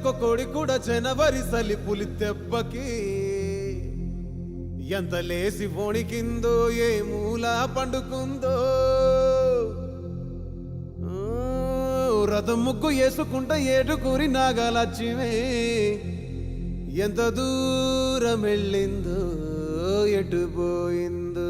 ఒక్క కోడి కూడా జనవరి సలి పులి దెబ్బకి ఎంత లేసి వణికిందో ఏ మూల పండుకుందో రథం ముగ్గు వేసుకుంట ఏడుకూరి నాగలక్ష్మి ఎంత దూరం వెళ్ళిందో ఎటు పోయిందో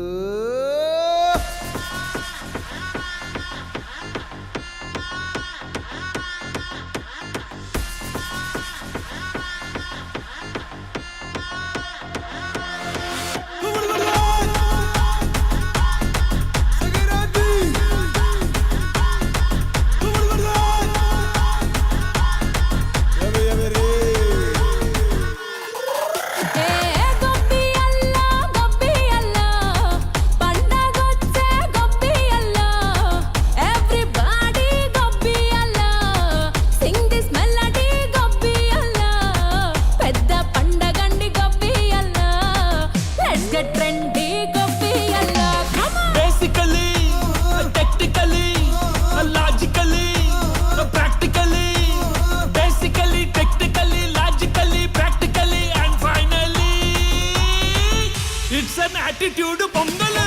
attitude Pongal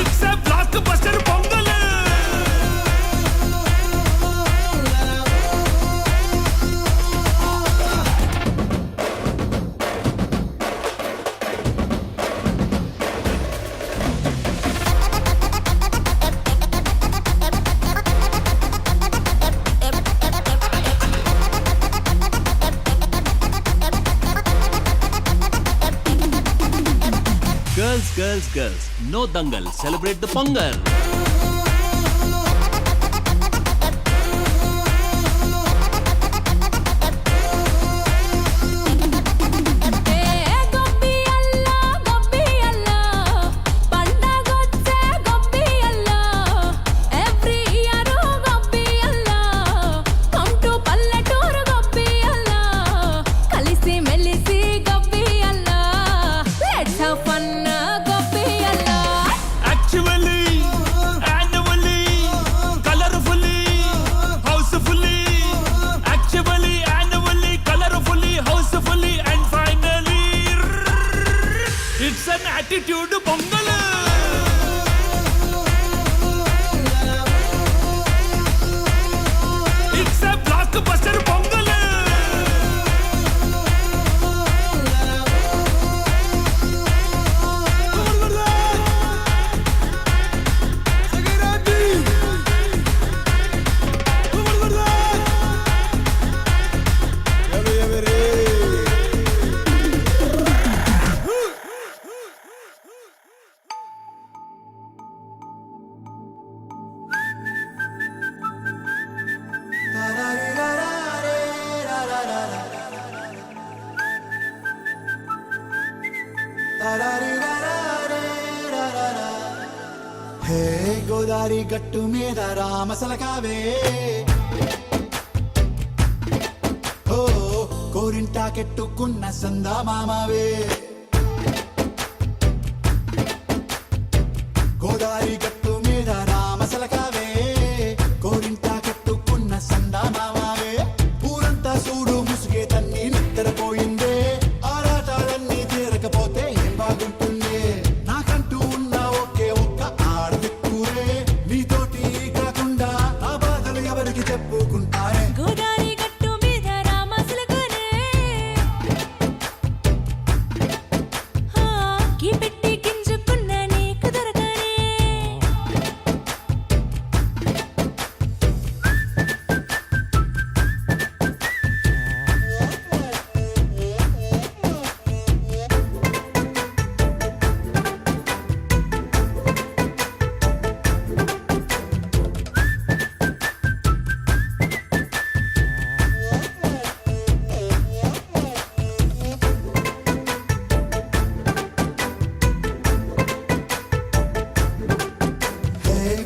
it's a blockbuster Pongal Girls, no dangal, celebrate the Pongal. attitude Pongal it's a blockbuster Pongal hey Godari గట్టు మీద రామసలకావే ఓ కోరింటాకెట్టుకున్న సందా మామావే గోదారి గట్టు మీద రామసలకావే కోరింటాకెట్టుకున్న సందా మామావే ఊరంతా చూడు ముసుగే తన్ని నిద్రపోయిందే ఆరాటాలన్నీ తీరకపోతే ఏం బాగుంటుంది నాకంటూ ఉన్న ఒకే ఒక్క ఆడదిక్కురే నీతోటి కాకుండా నా బాధలు ఎవరికి చెప్పుకుంటారే గోదారి గట్టు మీద రామసలకనే కీ పెట్టి గింజుకున్న నీకు దొరకనే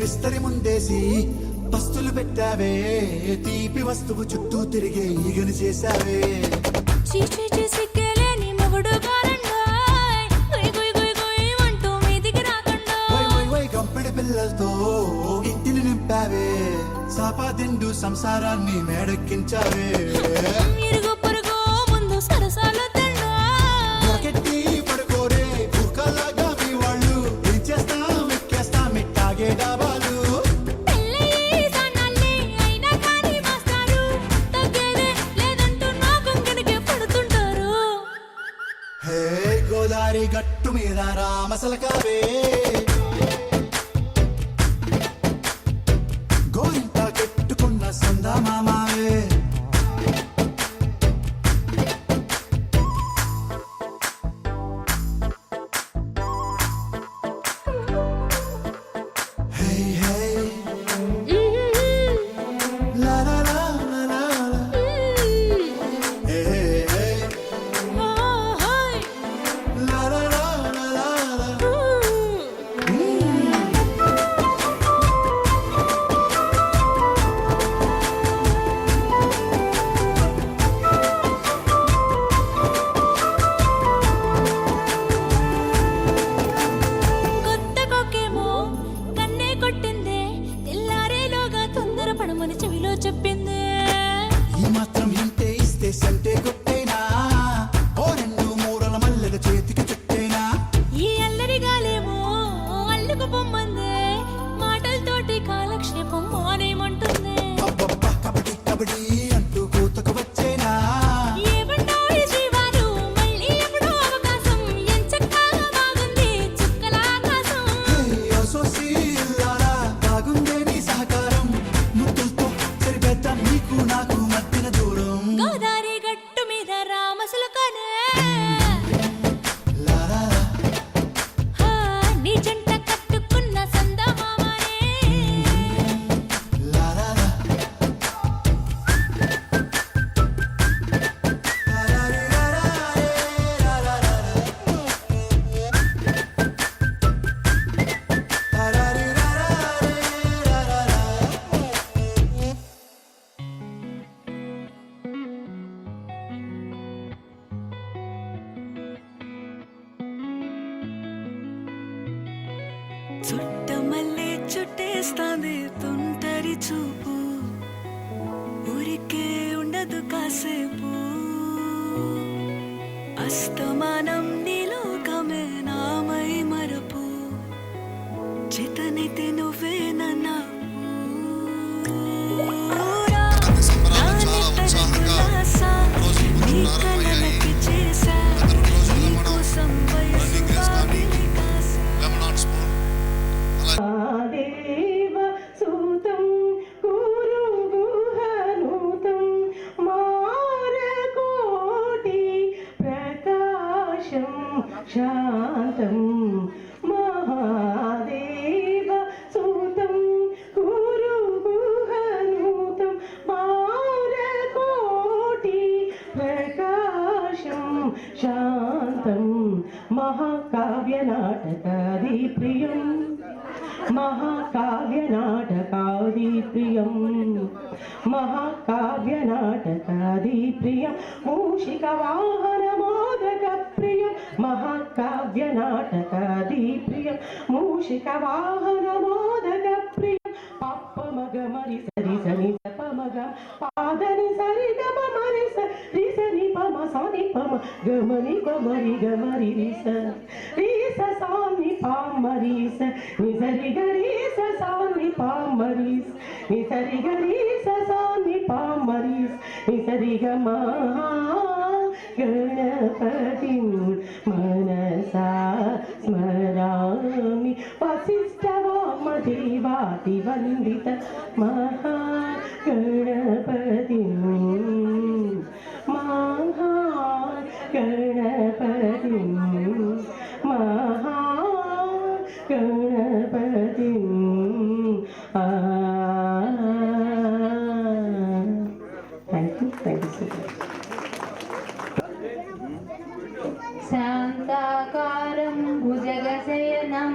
విస్తరి ముందేసి పస్తులు పెట్టావే తీపి వస్తువు చుట్టూ తిరిగే ఈగను చేశావే చీచీ చేసి కేలేని మొగుడు కారండాయ్ గుయ్ గుయ్ గుయ్ గుయ్ అంటూ మీదికి రాకండాయ్ వై వై వై గంపెడి పిల్లలతో ఇంటిని సాపాదిండు సంసారాన్ని మేడెక్కించావే ఇరుగు పొరుగు ముందు సరసాల తండా దొరకెట్టి పడుకోరే కుక్కలాగా మీ వాళ్ళు ఏం చేస్తాం ఎక్కేస్తాం ఎట్టాగే డాబాలు పెళ్ళయి సన్నాళ్ళే అయినా కానీ మాస్టారు తగ్గేదే లేదంటూ నా కొంగడికే పడుతుంటారు హే గోదారి గట్టు మీద రామసలకావే గోరింట కెట్టుకున్న సందా మామావే హే హే లా లా లా లా లా లా. హే హే హే లా లా లా లా లా లా. కొత్త కొక్కేమో కన్నే కొట్టిందే తెల్లారేలోగా తొందర పడమని చెవిలో చెప్పిందే ఈ మాత్రం ఇంటే ఇస్తే సంటే కొట్టేనా ఓ రెండు మూరల మల్లెల చేతికి చుట్టేనా ఈ అల్లరిగాలేమో అల్లుకు పొమ్మందే మాటలతోటి కాలక్షేపం మానేమంటుంది అబ్బబ్బా కబడ్డీ కబడ్డీ అంటూ కూతకు వచ్చేనా ఏమంటాయి జీవాలు మళ్ళీ ఎప్పుడో అవకాశం ఎంచక్కా బాగుంది చుక్కల ఆకాశం హే సోసి ఇల్లారా బాగుందే నీ సహకారం ముద్దులతో సరిపెద్దాం నీకు నాకు మధ్యన దూరం గోదారి గట్టు మీద రామసులకనే లారా నీ జంట కట్టుకున్న సందమామనే లారా చుట్టమల్లే చుట్టేస్తాంది తుంటరి చూపు ఊరికే ఉండదు కాసేపు అస్తమానం నీలోకమే నామై మరపు చేతనైతే నువ్వే నన్నా నీ కళ్ళకి చేసా నీకోసం వయసు వాకిలి కాసా దేవ సూతం గురుగుహనూతం మారకోటి ప్రకాశం శాంతం మహాదేవ సూతం గురుగుహనూతం మారకోటి ప్రకాశం శాంతం మహాకావ్యనాటకాది ప్రియం महाकाव्यनाटकादि प्रियं महाकाव्यनाटकादि प्रियं मूषिकवाहनमोदक प्रियं महाकाव्यनाटकादि प्रियं मूषिकवाहनमोदक प्रियं पप्पमगमरि सरि सनि सपमग पादनि सरि गम मरि सरि सनि पम सनि पम गमनि पमरि गमरि रिस रिस सानि पामरि स निसरि गरि स सानि पामरि निसरि गरि स सानि पामरि निसरि गम गणपतिं मनसा स्मरामि वसिष्ठवामदेवातिवन्दित महागणपतिं महागणपतिं महागणपतिं Thank you so much. शान्ताकारं भुजगशयनं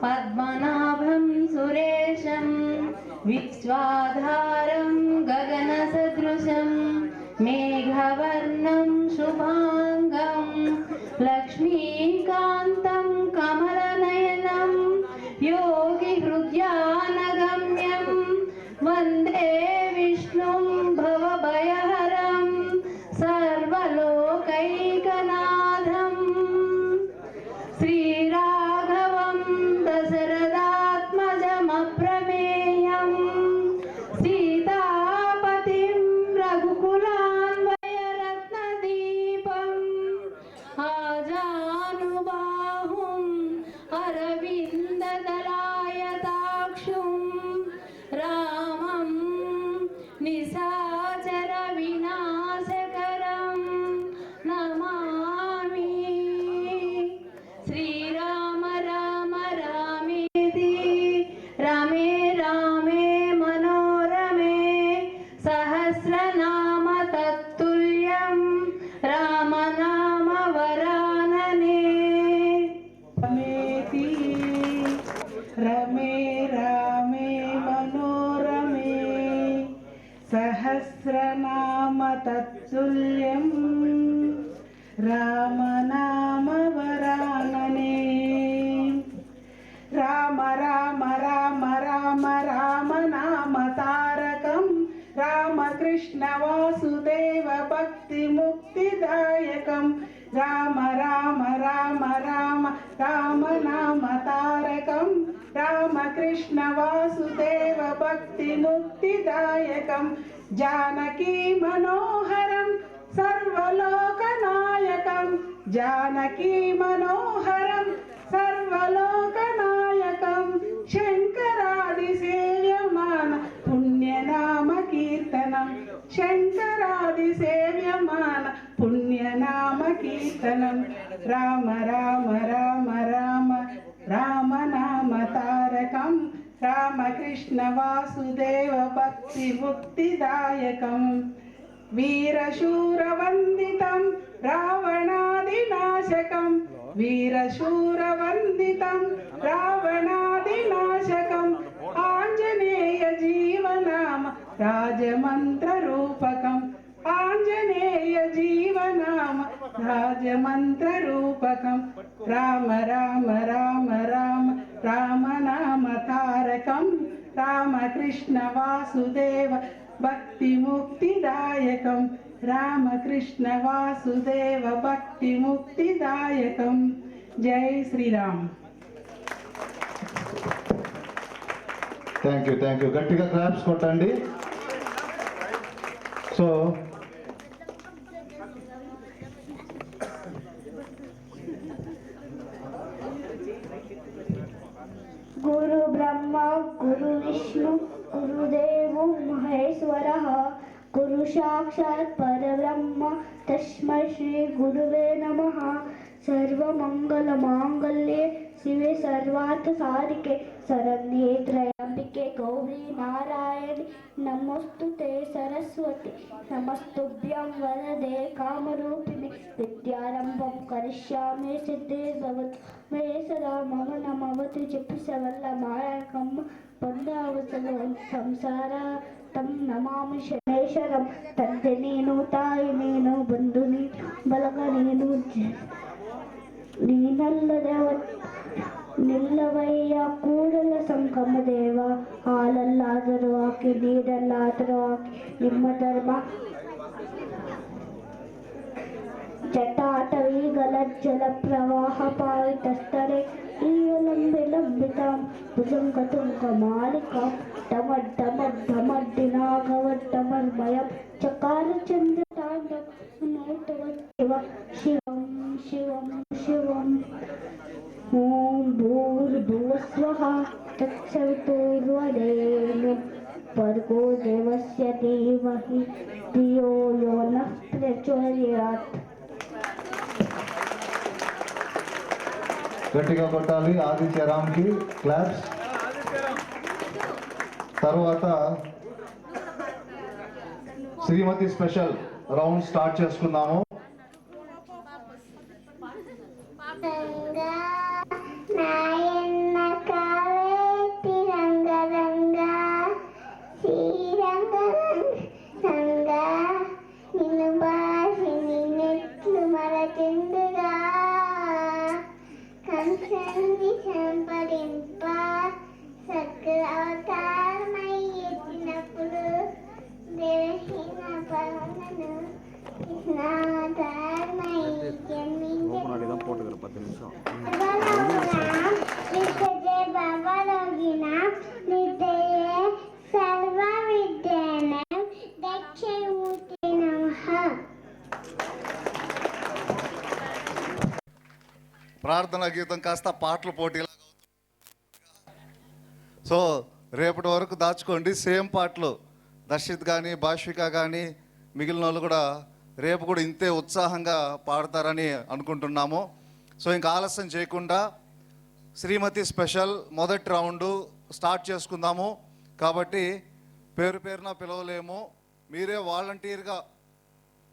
पद्मनाभं सुरेशं विश्वाधारं गगनसदृशं मेघवर्णं शुभाङ्गं लक्ष्मीकान्तं कमलनयनं योगिहृद्यानगम्यं वन्दे विष्णुं भवभयहरं सर्वलोकैकनाथम् श्रीराघवं दशरथात्मजमप्रमेयं सीतापतिं रघुकुलान्वयरत्नदीपम् आजानुबाहुम् अरविन्ददलायताक्षुं रामं निशाचर विनाशकरं नमामि। श्रीराम राम रामेति रमे रामे मनोरमे सहस्रनाम तत्तुल्यं राम नाम वरानने। रमेति रमे रामे मनोरमे सहस्रनाम तत्तुल्यं रामनाम वरानने। राम राम राम राम राम नाम तारकं रामकृष्ण वासुदेव भक्ति मुक्तिदायकं राम राम राम राम राम नाम तारकं रामकृष्ण वासुदेव भक्ति मुक्तिदायकं जानकी मनोहरं सर्वलोकनायकं जानकी मनोहरं सर्वलोकनायकं शङ्करादिसेव्यमान पुण्यनाम कीर्तनं शङ्करादिसेव्यमान पुण्यनाम कीर्तनं राम राम राम राम राम नाम तारकं रामकृष्ण वासुदेव भक्ति मुक्तिदायकं वीरशूरवन्दितं रावणादिनाशकं वीरशूरवन्दितं रावणादिनाशकम् आञ्जनेय जीवनाम राजमन्त्ररूपकम् आञ्जनेय जीवनाम राजमन्त्ररूपकं राम राम राम राम राम नाम तारकं रामकृष्ण वासुदेव भक्ति मुक्तिदायकं रामकृष्ण वासुदेव भक्ति मुक्तिदायकं। जय श्री राम। థ్యాంక్ యూ గట్టిగా క్లాప్స్ కొట్టండి. సో गुरु ब्रह्मा गुरु विष्णु गुरुदेवो महेश्वरः गुरु साक्षात् परब्रह्म तस्मै श्री गुरुवे नमः। सर्वमंगलमांगल्ये शिवे सर्वार्थसाधिके शरण्ये त्र्यंबके गौरी नारायणि नमोस्तुते सरस्वती नमस्तुभ्यं वरदे कामरूपिणि विद्यारंभं करिष्यामि सिद्धे भवतु मे सदा मम नमवतु जपिसवल्लभायकं పొందవసలు సంసార తం నమామి శనేశ్వరం తండ్రి నేను తాయి నేను బంధుని బలగ నేను ನೀನಲ್ಲದವ ನಿಲ್ಲವಯ್ಯ ಕೂಡಲ ಸಂಗಮ ದೇವ ಹಾಲಲ್ಲಾದರೂ ಹಾಕಿ ನೀರಲ್ಲಾದರೂ ಹಾಕಿ ನಿಮ್ಮ ಧರ್ಮ ಜಟಾಟವಿಗಳ ಜಲ ಪ್ರವಾಹ ಪಾಯಿತಸ್ತರೆ ಈಯಲಂಬಿಲಂಬಿತಾಂ ಭುಜಂಗತುಂಗ ಮಾಲಿಕಾಂ ಡಮಡ್ ಡಮಡ್ ಡಮಡ್ ದಿನಾಗವಡ್ಡಮರ್ಮಯಂ ಚಕಾರ ಚಂದ್ರ ತಾಂಡವ ನೋಟವ ಶಿವಂ ಶಿವಂ ಶಿವಂ ಓಂ ಭೂರ್ಭುವಸ್ವಃ ತತ್ಸವಿತುರ್ವರೆಣ್ಯಂ ಭರ್ಗೋ ದೇವಸ್ಯ ಧೀಮಹಿ ಧಿಯೋ ಯೋ ನಃ ಪ್ರಚೋದಯಾತ್. గట్టిగా కొట్టాలి ఆదిత్యరామ్కి క్లాప్స్. తర్వాత శ్రీమతి స్పెషల్ రౌండ్ స్టార్ట్ చేసుకుందాము. సంపడింప సకల అవతారమై ఎత్తిన ప్రార్థనా గీతం కాస్త పాటల పోటీలా. సో రేపటి వరకు దాచుకోండి. సేమ్ పాటలు దర్శిత్ కానీ భాష్విక కానీ మిగిలిన వాళ్ళు కూడా రేపు కూడా ఇంతే ఉత్సాహంగా పాడతారని అనుకుంటున్నాము. సో ఇంకా ఆలస్యం చేయకుండా శ్రీమతి స్పెషల్ మొదటి రౌండు స్టార్ట్ చేసుకుందాము. కాబట్టి పేరు పేరున పిలవలేము, మీరే వాలంటీర్గా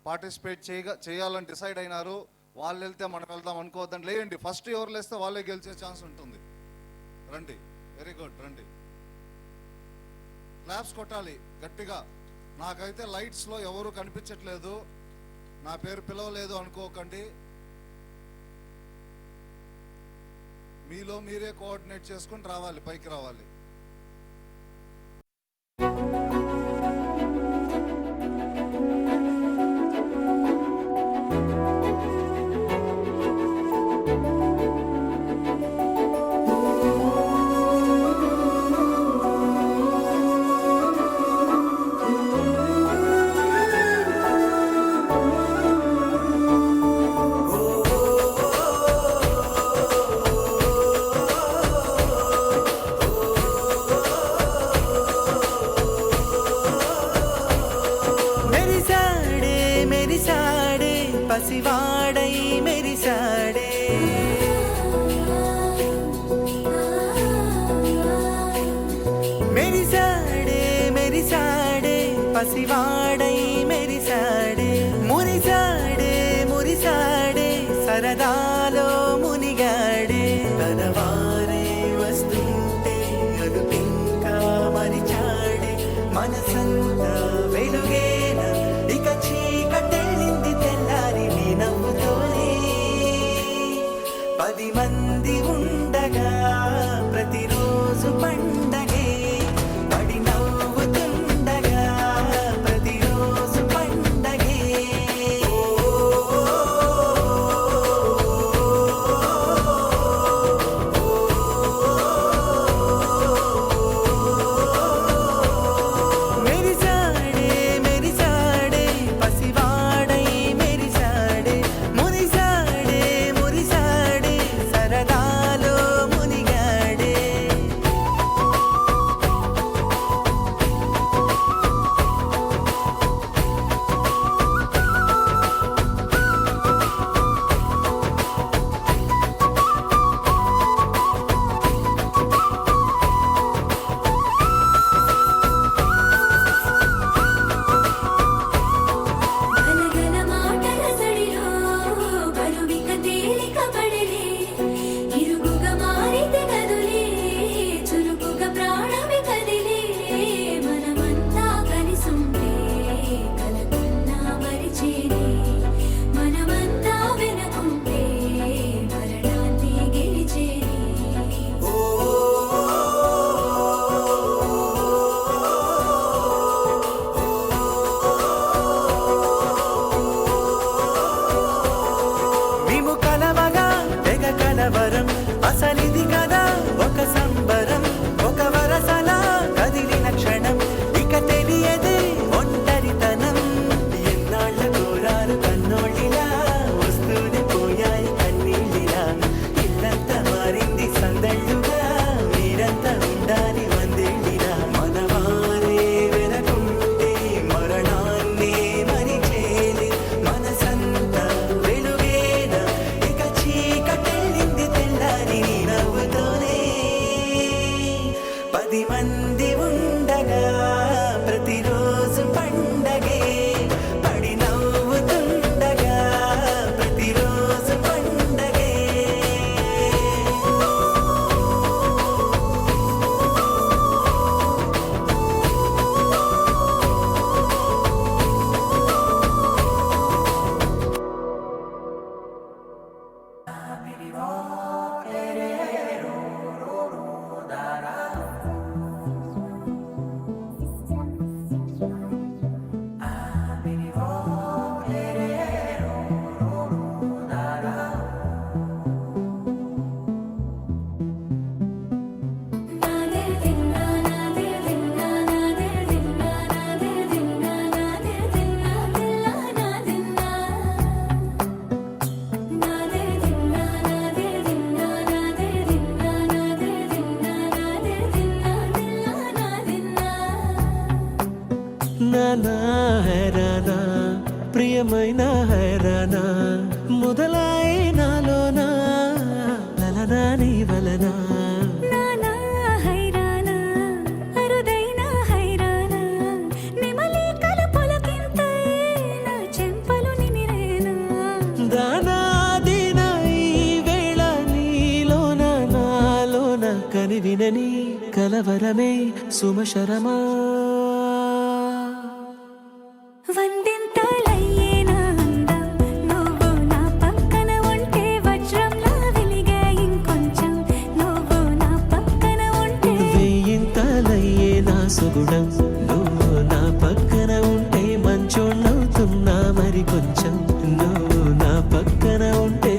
పార్టిసిపేట్ చేయాలని డిసైడ్ అయినారు. వాళ్ళు వెళ్తే మనం వెళ్దాం అనుకోవద్దని లేండి. ఫస్ట్ ఎవరు లేస్తే వాళ్ళే గెలిచే ఛాన్స్ ఉంటుంది. రండి, వెరీ గుడ్, రండి. క్లాప్స్ కొట్టాలి గట్టిగా. నాకైతే లైట్స్లో ఎవరు కనిపించట్లేదు, నా పేరు పిలవలేదు అనుకోకండి. మీలో మీరే కోఆర్డినేట్ చేసుకుని రావాలి, పైకి రావాలి. పసివాడై మెరిసాడే మెరిసాడే మెరిసాడే పసివాడై మెరిసాడే మురిసాడే మురిసాడే సరదాలో మునిగాడే తన వారే వస్తుంటే అదుపింకా మరిచాడే మనసంతా వెలుగేన ఇక చీకటెళ్ళింది తెల్లారి నీ నవ్వుతోనే 10 మంది ఉండగా ప్రతిరోజు పండగే పడి నవ్వుతుండగా ప్రతిరోజు పండగే మెరిసాడే మెరిసాడే పసివాడై మెరిసాడే మురిసాడే మురిసాడే సరదా నానా హైరానా ప్రియమైన హైరానా మొదలాయి నాలోనా లలనా నీ వలనా నానా హైరానా అరుదైన హైరానా నెమలి కలుపులకింతై నా చెంపలు నిమిరేనా దానాదిన ఈ వేళ నీలోన నాలోన కనివినని కలవరమే సుమశరమా వందింతలయ్యేనా అందం నువ్వు నా పక్కన ఉంటే వజ్రంలా వెలిగే ఇంకొంచెం నువ్వు నా పక్కన ఉంటే వెయ్యింతలయ్యే నా సుగుణం నువ్వు నా పక్కన ఉంటే మంచోళ్ళవుతున్నా మరి కొంచెం నువ్వు నా పక్కన ఉంటే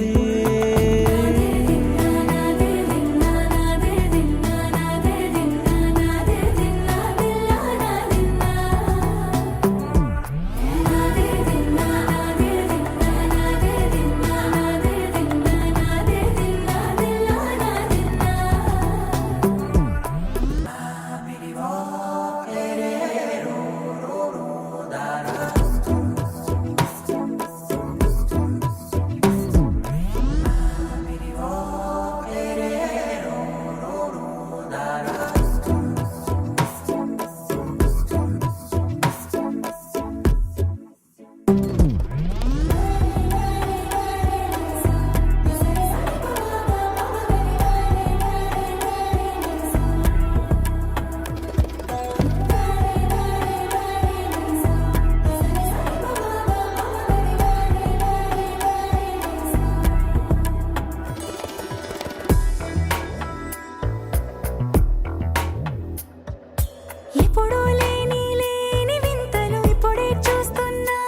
ఎప్పుడూ లేని వింతలు ఇప్పుడే చూస్తున్నా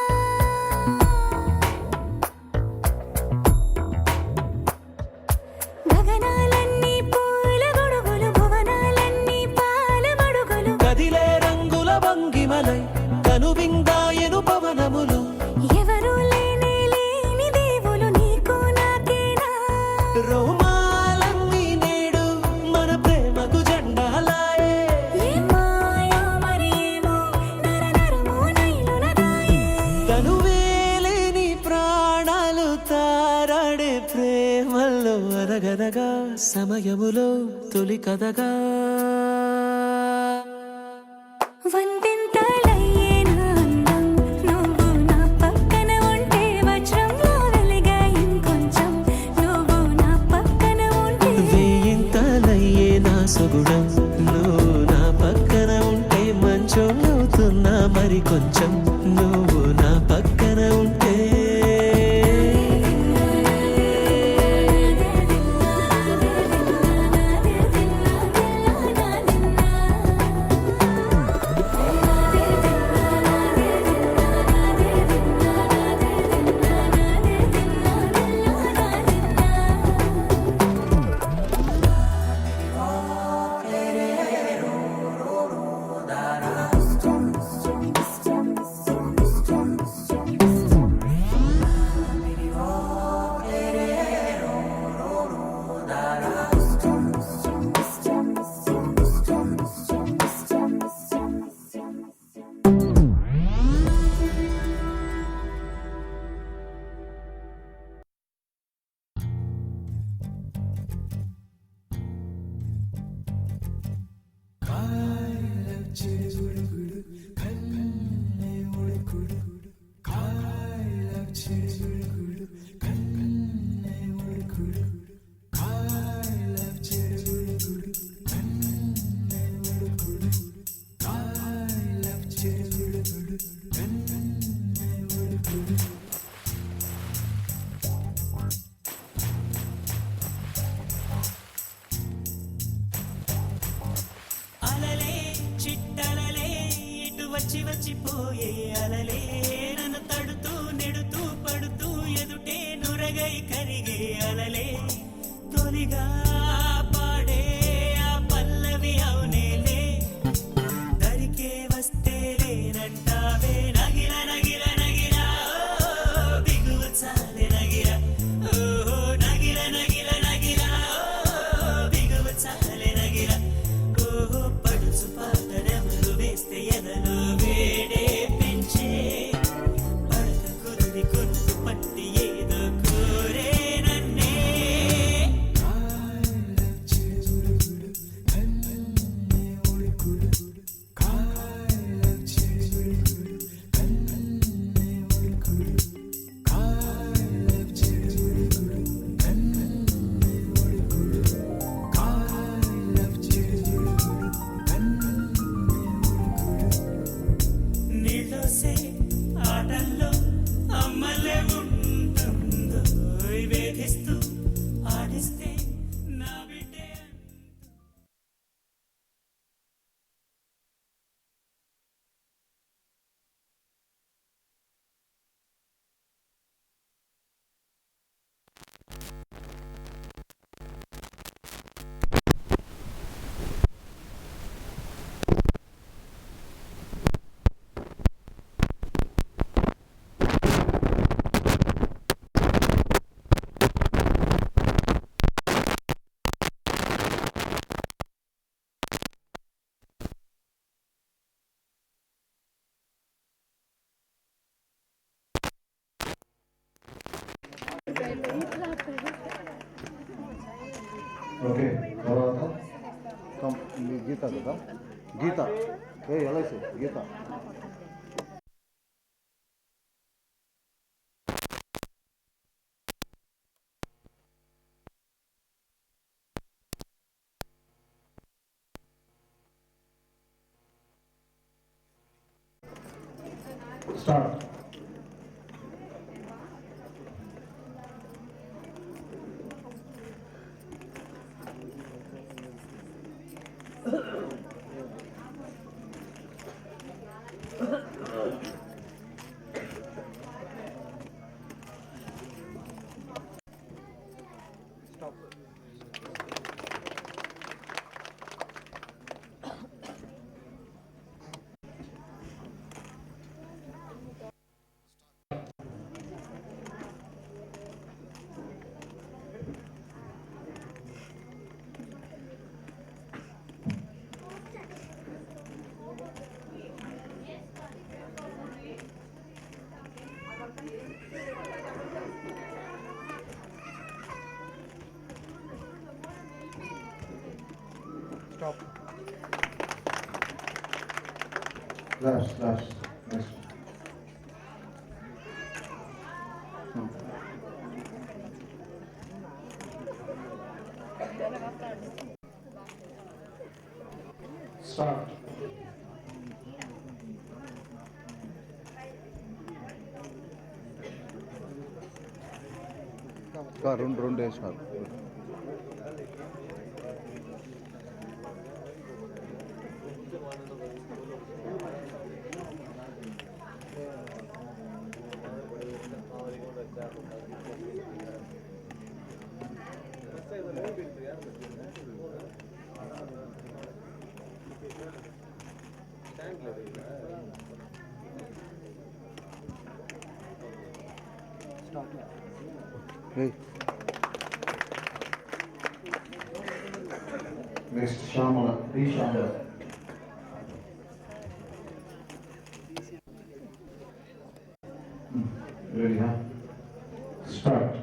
గగనాలన్నీ పూల గొడుగులు భువనాలన్నీ పాల మడుగులు కదిలే రంగుల భంగిమలై కనువిందాయను పవనములు ఎవరూ లేని దేవులు నీకు నాకేనా రోమాలన్నీ నేడు మన ప్రేమకు జెండాలాయే ఏ మాయో మరేమో నరనరమో నైలునదాయే తనువేలేని ప్రాణాలు తారాడే ప్రేమల్లో అరగదగా సమయములో తొలి కదగా వందింతలయ్యేనా అందం నువ్వు నా పక్కన ఉంటే వజ్రంలా వెలిగే ఇంకొంచెం నువ్వు నా పక్కన ఉంటే వెయ్యింతలయ్యే నా సుగుణం నువ్వు నా పక్కన ఉంటే మంచోళ్ళవుతున్నా మరి కొంచెం నువ్వు నా పక్కన ఉంటే అలలే చిట్టలలే ఇటు వచ్చి వచ్చిపోయే అలలే నన్ను తడుతూ నెడుతూ పడుతూ ఎదుటే నురగై కరిగే అలలే తొలిగా పాడే ఆ పల్లవి అవునేలే దరికే వస్తే లేనంటావే నగిర నగిర నగిర బిగువ చాలే నగిర ఓహో నగిర నగిర నగిర బిగువ చాలే నగిర ఓహో పడుచు పాటనెవరు వేస్తే ఎదలో వేడే ఓకే తర్వాత గీత కదా గీత ఎల్ఐసి గీత స్టార్ట్. Stop. Last. Start. రెండు వేసినారు. నెక్స్ట్ శ్యామల శ్యామల రెడీనా స్టార్ట్.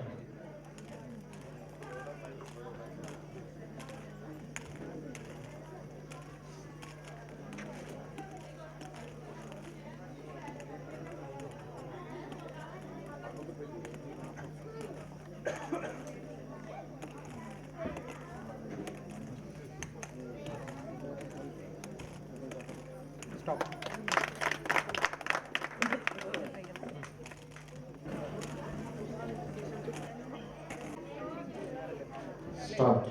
Stop. Start.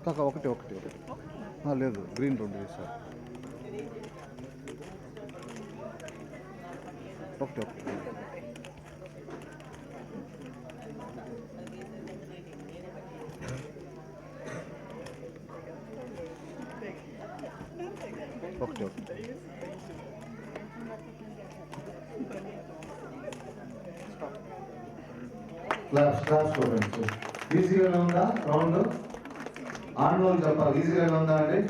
కాక ఒకటి లేదు గ్రీన్ రెండు వేసారు ఒకటి క్లాస్ ఈజీగానే ఉందా రౌండ్ ఆందోళన చెప్పాలి ఈజీగానే ఉందా అండి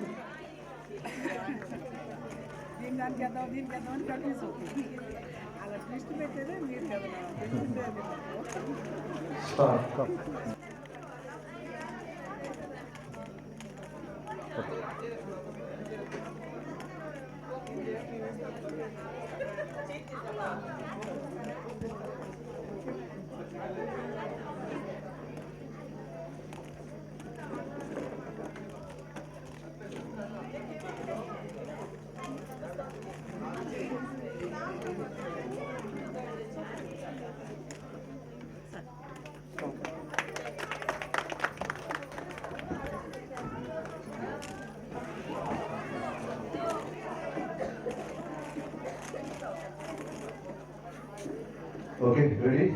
Okay, ready?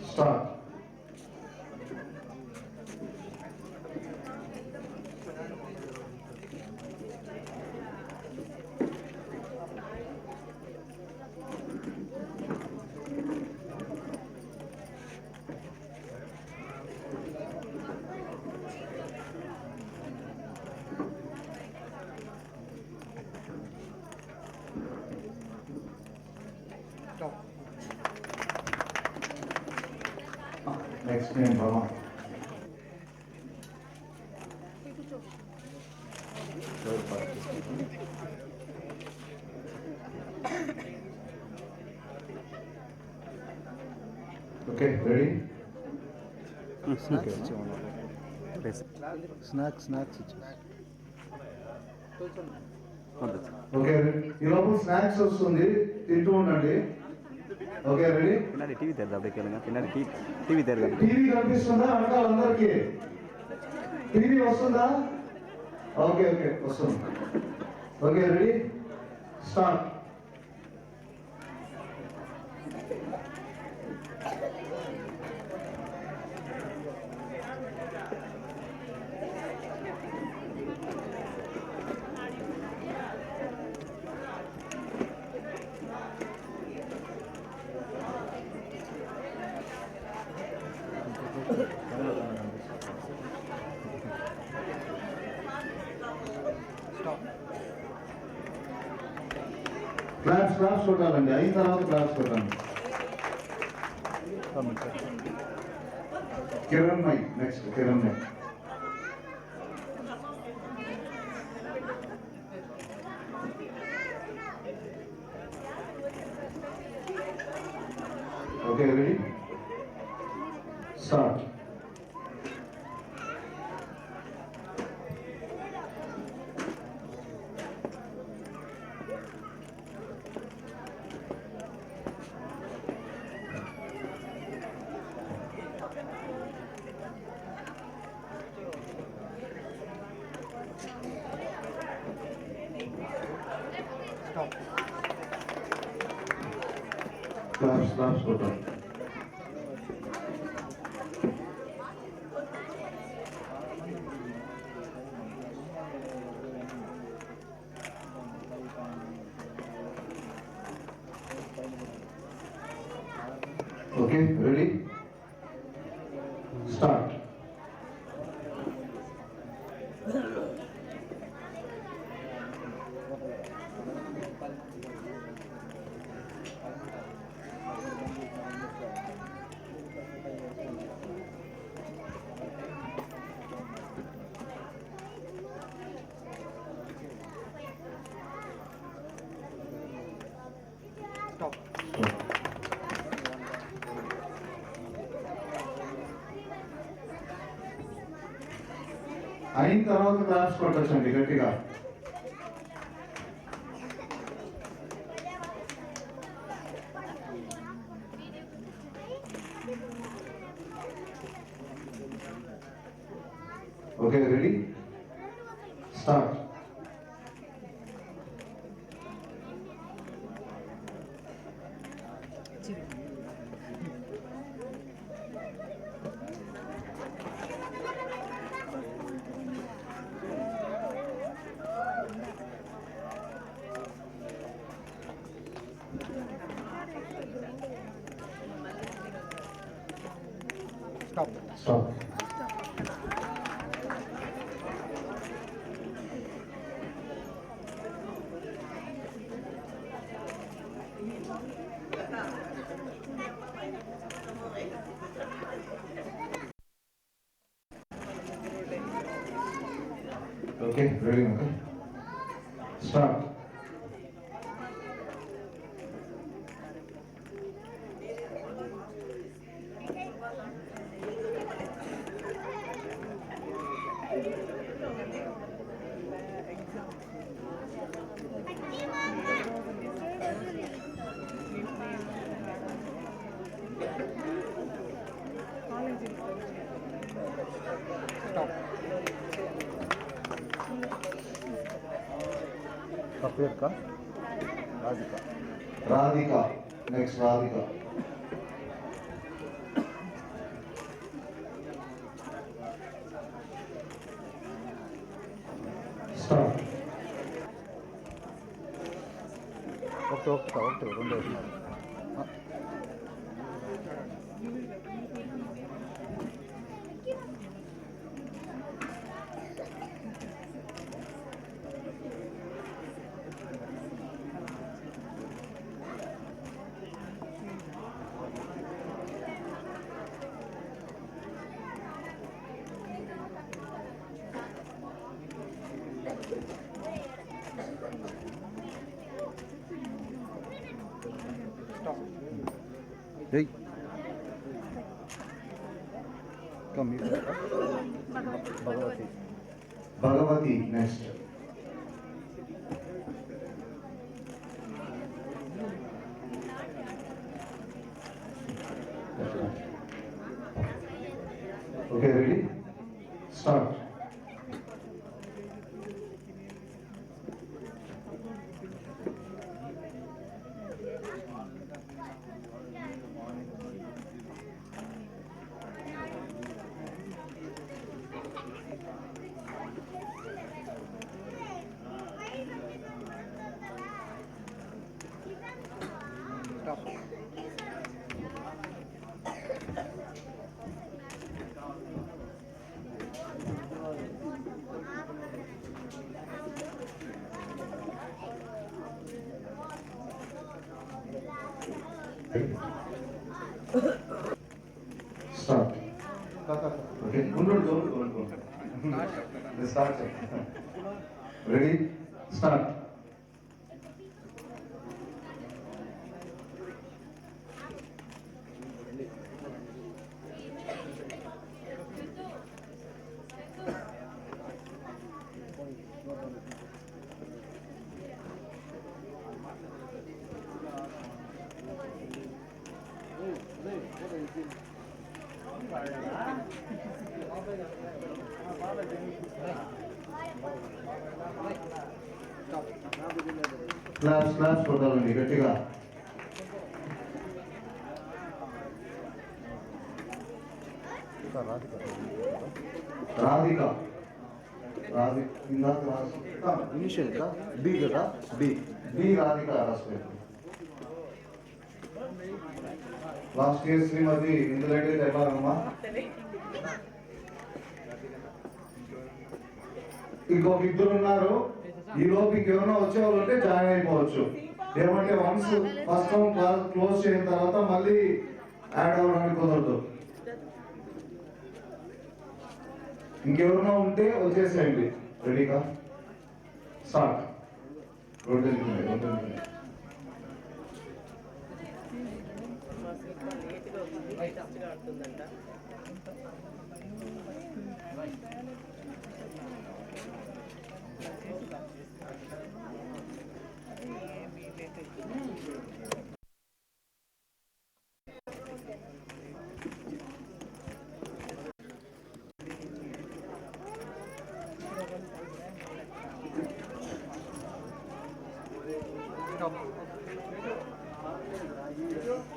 Start. నేను రమా. Okay ready. ఓకే ఈ లోపల స్నాక్స్ వస్తుంది, తింటూ ఉండండి. Okay ready. టీవీ కనిపిస్తుందా వెనకాల అందరికి? టీవీ వస్తుందా? ఓకే ఓకే వస్తుంది. Okay ready start. క్లాప్స్ కొట్టాలండి, అయిన తర్వాత క్లాప్స్ కొట్టాలి. Kiranmai next. Kiranmai okay ready start. Claps కొట్టాలి. Okay ready start. అయిన తర్వాత క్లాప్స్ కొట్టచ్చండి గట్టిగా. Okay ready start. Stop. Okay ready okay start. Radhika next. Radhika start. ఒకటి రెండు Bhagavathi next. Okay, ready, start. Start. Okay, don't. Start. Ready? Start. Claps కొట్టాలండి గట్టిగా. రాధిక ఇందాక ఇనిషియల్ కదా, బి కదా, బి రాధిక రాసుకోండి. లాస్ట్ ఇయర్ శ్రీమతి ఇందులోకి తెల్లారమ్మా. ఇంకొక ఇద్దరు ఉన్నారు, ఈ లోపు ఇంకెవరైనా వచ్చేవాళ్ళు ఉంటే జాయిన్ అయిపోవచ్చు. ఏమంటే వన్స్ ఫస్ట్ క్లాస్ క్లోజ్ చేసిన తర్వాత మళ్ళీ యాడ్ అవ్వడానికి కుదరదు. ఇంకెవరైనా ఉంటే వచ్చేసేయండి. రెడీగా స్టార్ట్.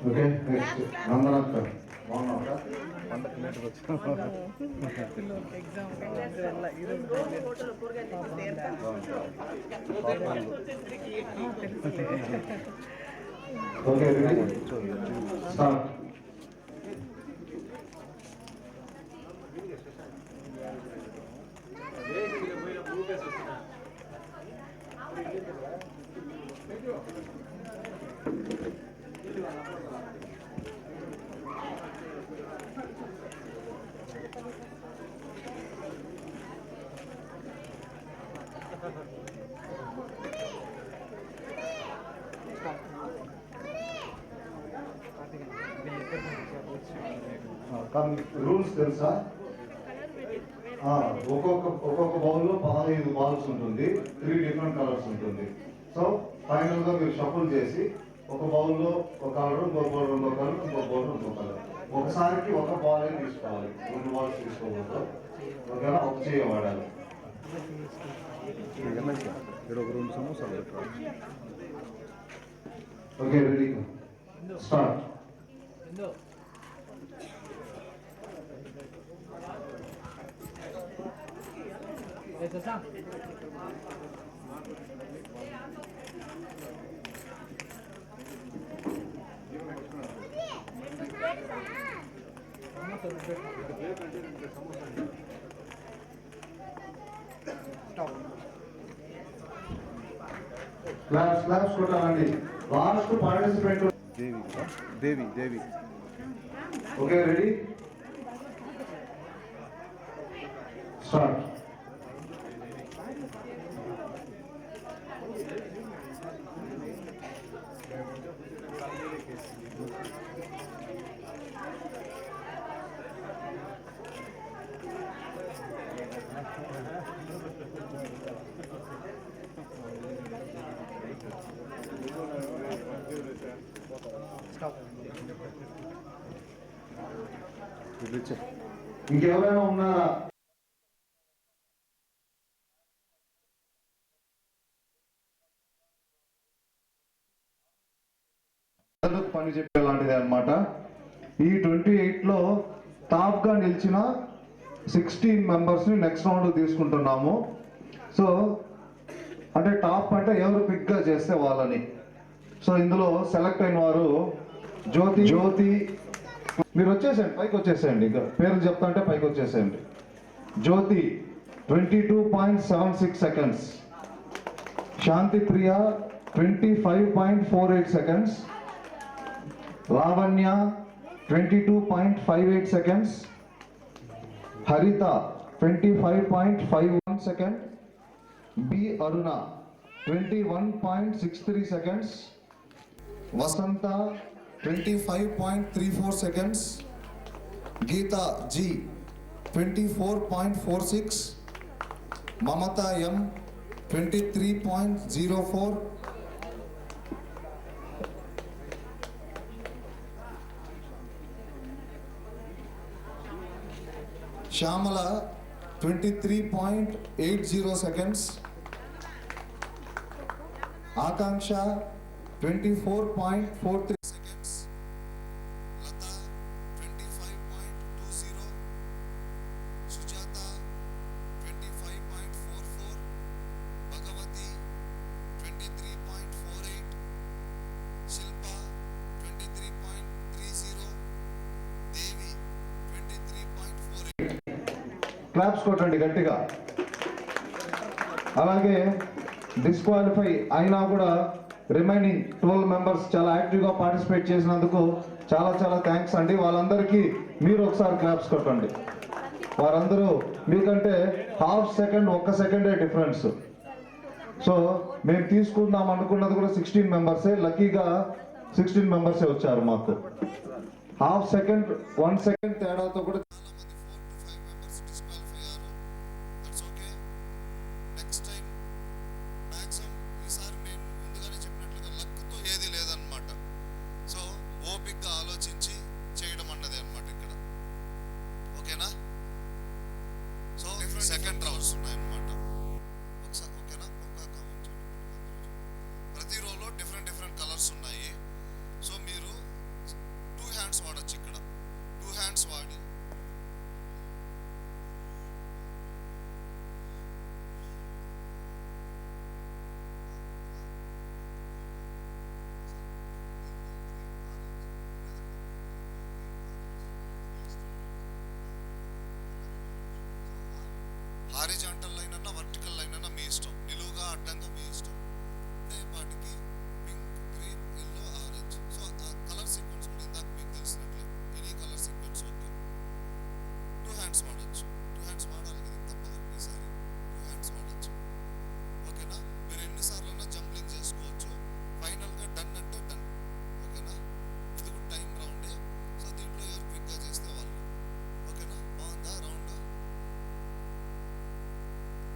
Okay, next నందనక్క. బాగున్నావు ఓకే, రెడీ, స్టార్ట్. రూల్స్ తెలుసా? ఒక్కొక్క బౌల్లో 15 బాల్స్ ఉంటుంది, 3 డిఫరెంట్ కలర్స్ ఉంటుంది. సో ఫైనల్ గా మీరు షఫుల్ చేసి ఒక బౌల్లో ఒక కలర్, ఇంకో బౌల్ ఇంకో కలర్, ఇంకో బౌల్ ఇంకో కలర్. ఒకసారికి ఒక బాల్ తీసుకోవాలి, 2 బాల్స్ తీసుకోకూడదు. ఓకేనా? ఒక చేయ వాడాలి. Okay, ready, start. క్లాప్స్ కొట్టాలండి. Last participate Devi. Okay, ready, start. ఇంకెవరైనా ఉన్నారా? పని చెప్పే లాంటిది అనమాట. ఈ 28లో టాప్ గా నిలిచిన 16 మెంబర్స్ ని నెక్స్ట్ రౌండ్ తీసుకుంటున్నాము. సో అంటే టాప్ అంటే ఎవరు పిక్ గా చేస్తే వాళ్ళని. సో ఇందులో సెలెక్ట్ అయిన వారు జ్యోతి మీరు వచ్చేసేయండి, పైకి వచ్చేసేయండి, ఇక పేర్లు చెప్తా అంటే పైకి వచ్చేసేయండి. జ్యోతి 22.76 సెకండ్స్, శాంతి ప్రియ 25.48 సెకండ్స్, లావణ్య 22.58 సెకండ్స్, హరిత 25.51 సెకండ్, బి అరుణ 21.63 సెకండ్స్, వసంత 25.34 seconds, Geeta G 24.46, Mamata M 23.04, Shamala 23.80 seconds, Akanksha 24.43 seconds, Lata 25.20, Sujata 25.44, Bhagavati 23.48, Shilpa 23.30, Devi 23.48. Claps కొట్టండి గట్టిగా. అలాగే డిస్క్వాలిఫై అయినా కూడా రిమైనింగ్ 12 మెంబర్స్ చాలా యాక్టివ్గా పార్టిసిపేట్ చేసినందుకు చాలా చాలా థ్యాంక్స్ అండి. వాళ్ళందరికీ మీరు ఒకసారి క్లాప్స్ కొట్టండి. వారందరూ మీకంటే హాఫ్ సెకండ్, 1 సెకండే డిఫరెన్స్. సో మేము తీసుకుందాం అనుకున్నది కూడా 16 మెంబర్సే, లక్కీగా 16 మెంబర్సే వచ్చారు మాకు. హాఫ్ సెకండ్, 1 సెకండ్ తేడాతో కూడా ఆలోచించి చేయడం అన్నది అన్నమాట ఇక్కడ. ఓకేనా? సో సెకండ్ రౌండ్స్ ఉన్నాయన్నమాట. ఒకసారి ఓకేనా? ప్రతి రోలో డిఫరెంట్ కలర్స్ ఉన్నాయి. సో మీరు 2 హ్యాండ్స్ వాడచ్చు ఇక్కడ. 2 హ్యాండ్స్ వాడి హారిజాంటల్ లైన్ అన్నా వర్టికల్ లైన్ అన్నా మీ ఇష్టం, నిలువుగా అడ్డంగా మీ ఇష్టం. అంటే వాటికి pink, green, yellow, orange. So ఆ కలర్ సీక్వెన్స్ కూడా ఇందాక మీకు తెలిసినట్లే any colour sequence okay. 2 hands వాడచ్చు. 2 హ్యాండ్స్ వాడాలి కదా, తప్పదు ఈసారి 2 హ్యాండ్స్ వాడచ్చు. ఓకేనా? మీరు ఎన్నిసార్లు అయినా జంప్లింగ్ చేసుకోవచ్చు. ఫైనల్గా డన్ అంటే డన్. ఓకేనా? ఇది కూడా టైం రౌండే. సో దీంట్లో ఎవరు క్విక్గా చేస్తే వాళ్ళు. ఓకేనా? బాగుందా రౌండ్?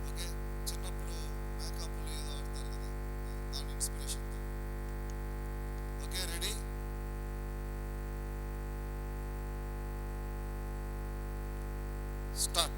ఓకే. చిన్నప్పుడు మేకప్లు ఏదో ఆడతారు కదా, దాని ఇన్స్పిరేషన్తో. Okay, ready? స్టార్ట్.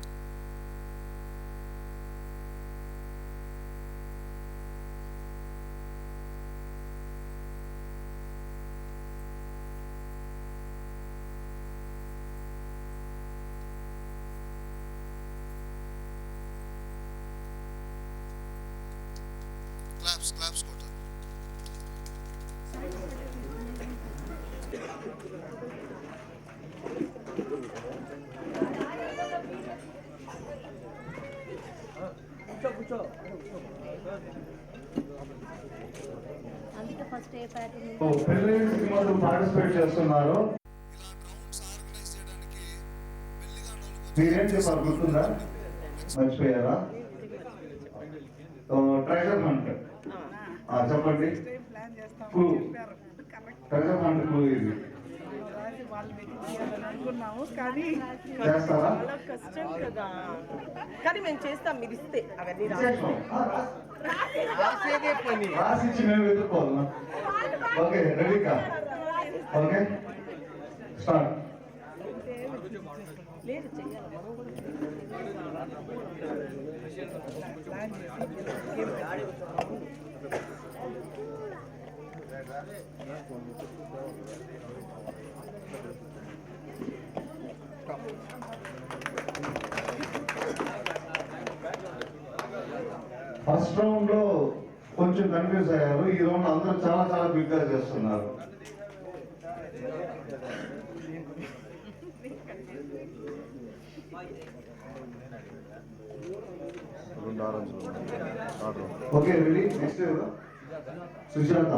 క్లాప్స్ కొట్టారు. పార్టిసిపేట్ చేస్తున్నారు. మీరేం చెప్పారు గుర్తుందా? మర్చిపోయారా? ట్రెజర్ హంట్ చెప్పండి. ట్రెజర్ హంట్ క్లూ ఇది. అనుకున్నాము కానీ చేస్తారా? చాలా కష్టం కదా. కానీ మేము చేస్తాం, మీరు ఇస్తే అవన్నీ రాసిచ్చి మేము ఎదుర్కోవాలన్నా. ఓకే రెడీకా? Okay start. లేదు చెయ్యాలి మనం కూడా ప్లాన్ ఫస్ట్ రౌండ్ లో కొంచెం కన్ఫ్యూజ్ అయ్యారు. ఈ రౌండ్ అందరూ చాలా చాలా క్విక్ గా చేస్తున్నారు. Okay ready? Next Sujatha.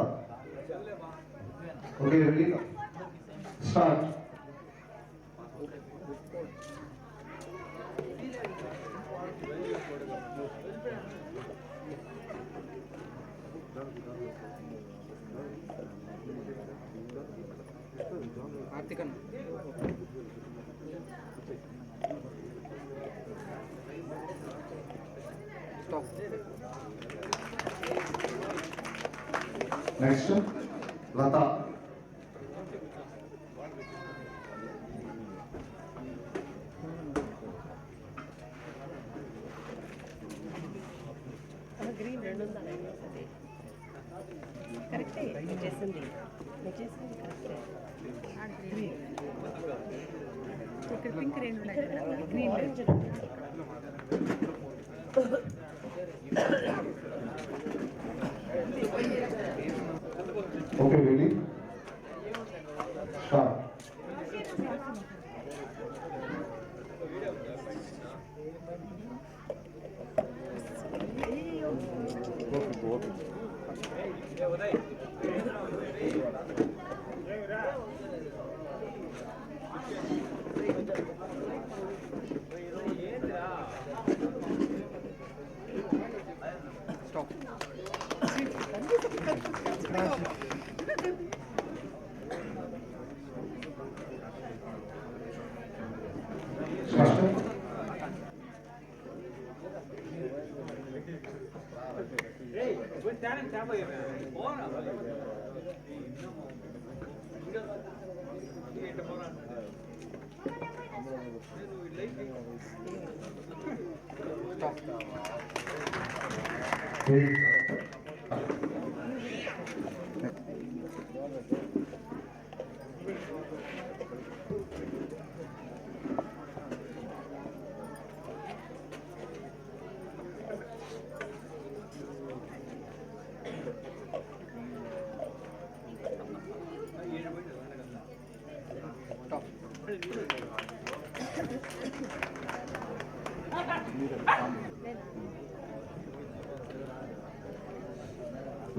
Okay ready start. Next Latha. Green రెండు ఉందా? కరెక్టే చేసింది, నేను చేసింది కరెక్టే. గ్రీన్ ఇక్కడ పింక్ రెండు ఉన్నాయి కదా, green orange. Okay ready start.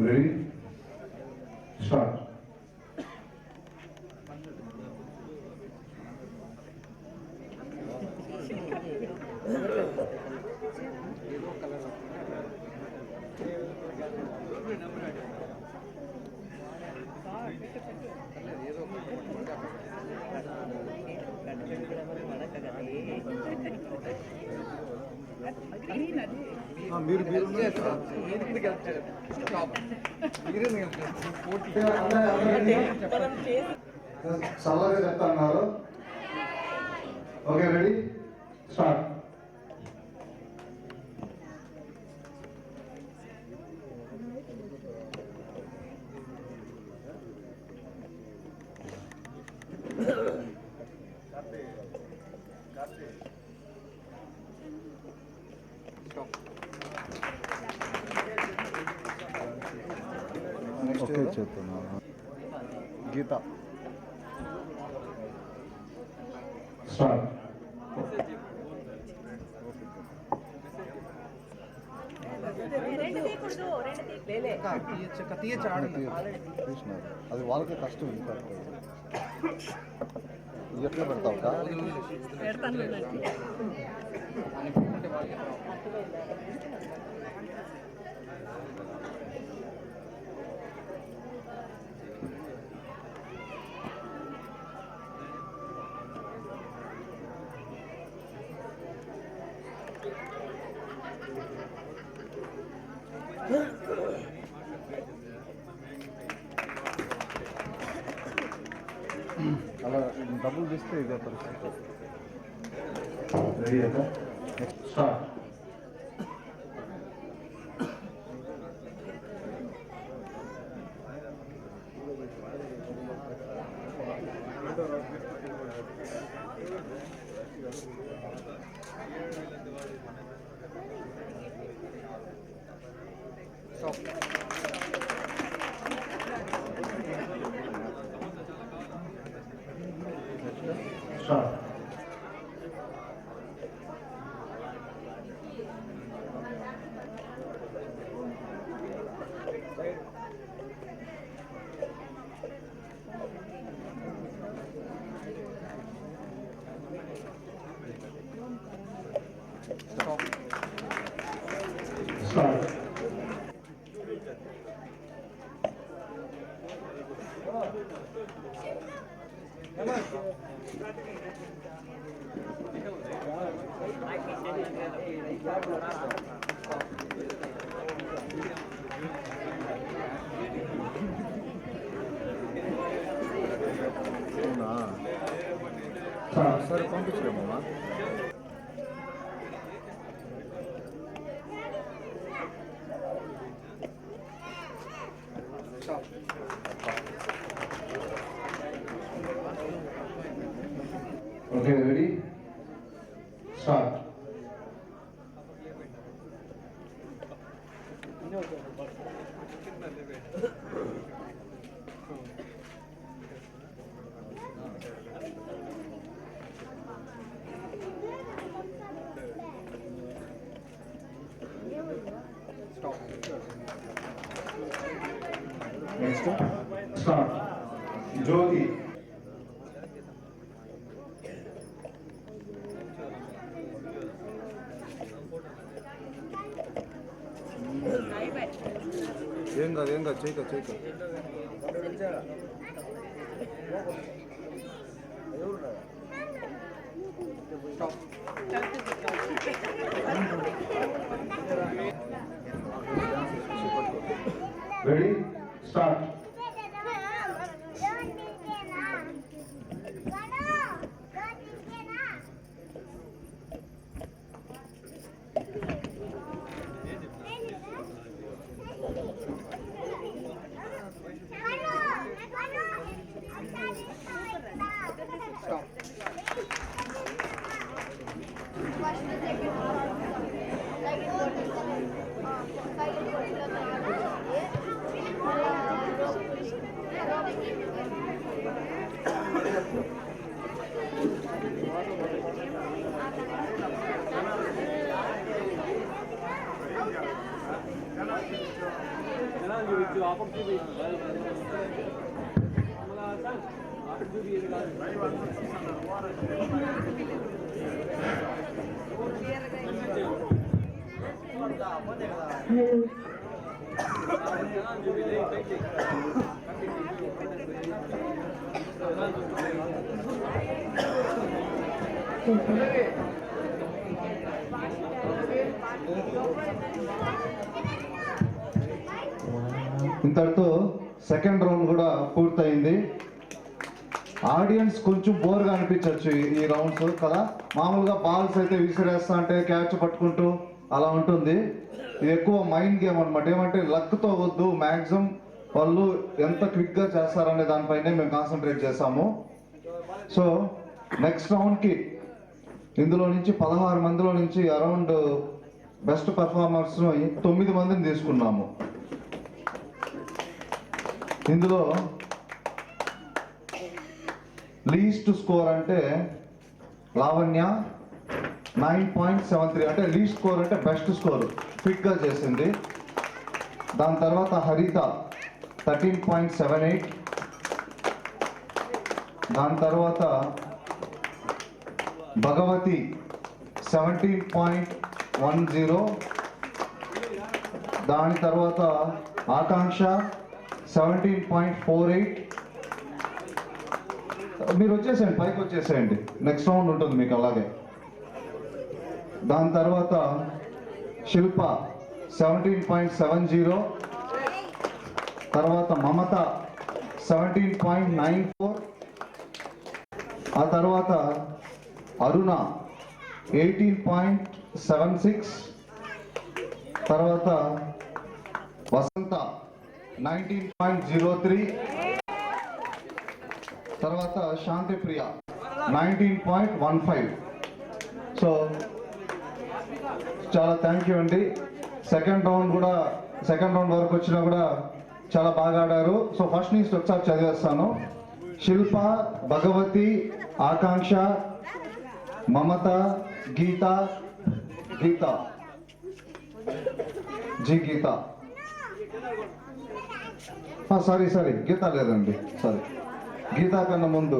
Ready start. మీరు చల్లగా చెప్తున్నారు. Okay ready start. Geetha start. అది వాళ్ళకే కష్టం. ఇంకా ఎట్లా పెడతావు? అలా డబ్బులు తీస్తే ఇదే పరిస్థితి. రెడీ అయితే స్టార్ట్. Start. Start. సరే పంపించలేమమ్మా. Okay ready start. Next start. Jyothi. ఏం కాదు చేయక రెడీ స్టార్ట్. ఇంతటితో సెకండ్ రౌండ్ కూడా పూర్తయింది. ఆడియన్స్ కొంచెం బోర్గా అనిపించవచ్చు ఈ రౌండ్స్ కదా. మామూలుగా బాల్స్ అయితే విసిరేస్తా అంటే క్యాచ్ పట్టుకుంటూ అలా ఉంటుంది. ఇది ఎక్కువ మైండ్ గేమ్ అనమాట. ఏమంటే లక్తో వద్దు, మ్యాక్సిమం వాళ్ళు ఎంత క్విక్గా చేస్తారనే దానిపైనే మేము కాన్సన్ట్రేట్ చేసాము. సో నెక్స్ట్ రౌండ్కి ఇందులో నుంచి 16 మందిలో నుంచి అరౌండ్ బెస్ట్ పర్ఫార్మర్స్ 9 మందిని తీసుకున్నాము. ఇందులో లీస్ట్ స్కోర్ అంటే లావణ్య 9.73, అంటే లీస్ట్ స్కోర్ అంటే బెస్ట్ స్కోర్ ఫిట్గా చేసింది. దాని తర్వాత హరిత 13.78, దాని తర్వాత భగవతి 17.10, దాని తర్వాత ఆకాంక్ష 17.48. మీరు వచ్చేసేయండి, పైకి వచ్చేసేయండి, నెక్స్ట్ రౌండ్ ఉంటుంది మీకు అలాగే. దాని తర్వాత శిల్ప 17.70. తర్వాత మమత 17.94. ఆ తర్వాత అరుణ 18.76. తర్వాత వసంత 19.03. తర్వాత శాంతిప్రియ 19.15. సో చాలా థ్యాంక్ యూ అండి. సెకండ్ రౌండ్ వరకు వచ్చినా కూడా చాలా బాగా ఆడారు. సో ఫస్ట్ నుంచి ఒకసారి చదివేస్తాను. శిల్ప, భగవతి, ఆకాంక్ష, మమత, గీత గీత సారీ గీత లేదండి, సారీ గీతా కన్నా ముందు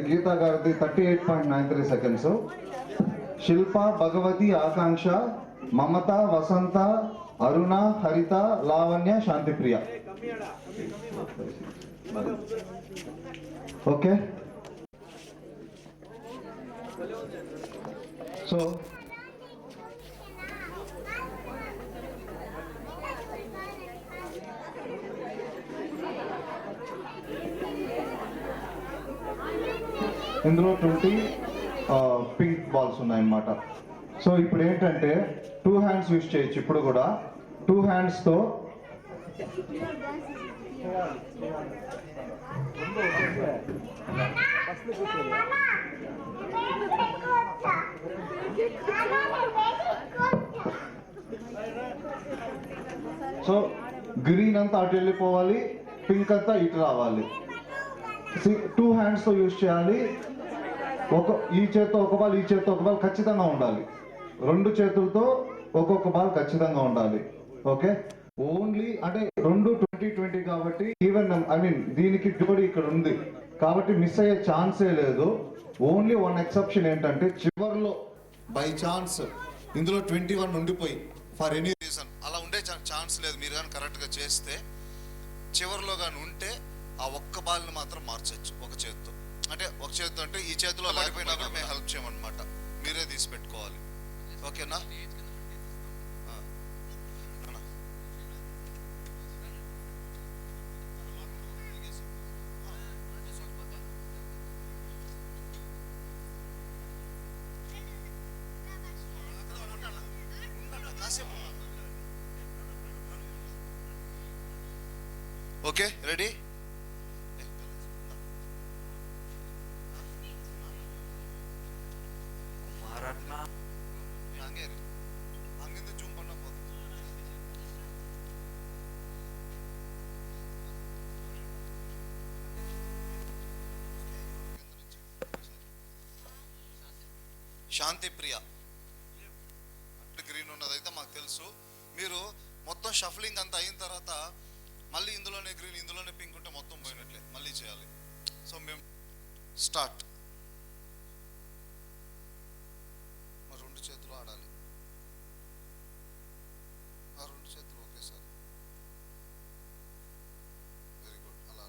గీతా గారిది 38.93 సెకండ్స్. శిల్ప, భగవతి, ఆకాంక్ష, మమత, వసంత, అరుణ, హరిత, లావణ్య, శాంతిప్రియ. ఓకే, సో ఇందులో 20 పింక్ బాల్స్ ఉన్నాయన్నమాట. సో ఇప్పుడు ఏంటంటే 2 హ్యాండ్స్ యూజ్ చేయొచ్చు. ఇప్పుడు కూడా 2 హ్యాండ్స్తో సో గ్రీన్ అంతా అటు వెళ్ళిపోవాలి, పింక్ అంతా ఇటు రావాలి. 2 హ్యాండ్స్తో యూజ్ చేయాలి. ఈ చేత్తో ఒక బాల్, ఈ చేత్తో ఒక బాల్ ఖచ్చితంగా ఉండాలి. 2 చేతులతో ఒక్కొక్క బాల్ ఖచ్చితంగా ఉండాలి. ఓకే, ఓన్లీ అంటే 2 20-20 కాబట్టి ఈవెన్ దీనికి జోడి ఇక్కడ ఉంది కాబట్టి మిస్ అయ్యే ఛాన్సే లేదు. ఓన్లీ 1 ఎక్సెప్షన్ ఏంటంటే చివర్లో బై ఛాన్స్ ఇందులో 21 ఉండిపోయి ఫర్ ఎనీ రీజన్ అలా ఉండే ఛాన్స్ లేదు. మీరు కానీ కరెక్ట్గా చేస్తే చివర్లో కానీ ఉంటే ఆ ఒక్క బాల్ని మాత్రం మార్చచ్చు ఒక చేత్తో. అంటే ఒక చేత్తో అంటే ఈ చేతిలో లేకపోయినా కూడా మేము హెల్ప్ చేయమన్నమాట, మీరే తీసి పెట్టుకోవాలి. ఓకేనా? Okay, ready? శాంతిప్రియ గ్రీన్ ఉన్నదైతే మాకు తెలుసు. మీరు మొత్తం షఫలింగ్ అంతా అయిన తర్వాత మళ్ళీ ఇందులోనే గ్రీన్, ఇందులోనే పింక్ ఉంటే మొత్తం పోయినట్లే, మళ్ళీ చేయాలి. సో మేము స్టార్ట్. మరి 2 చేతులు ఆడాలి. ఆ 2 చేతులు ఒకేసారి. Very good. అలా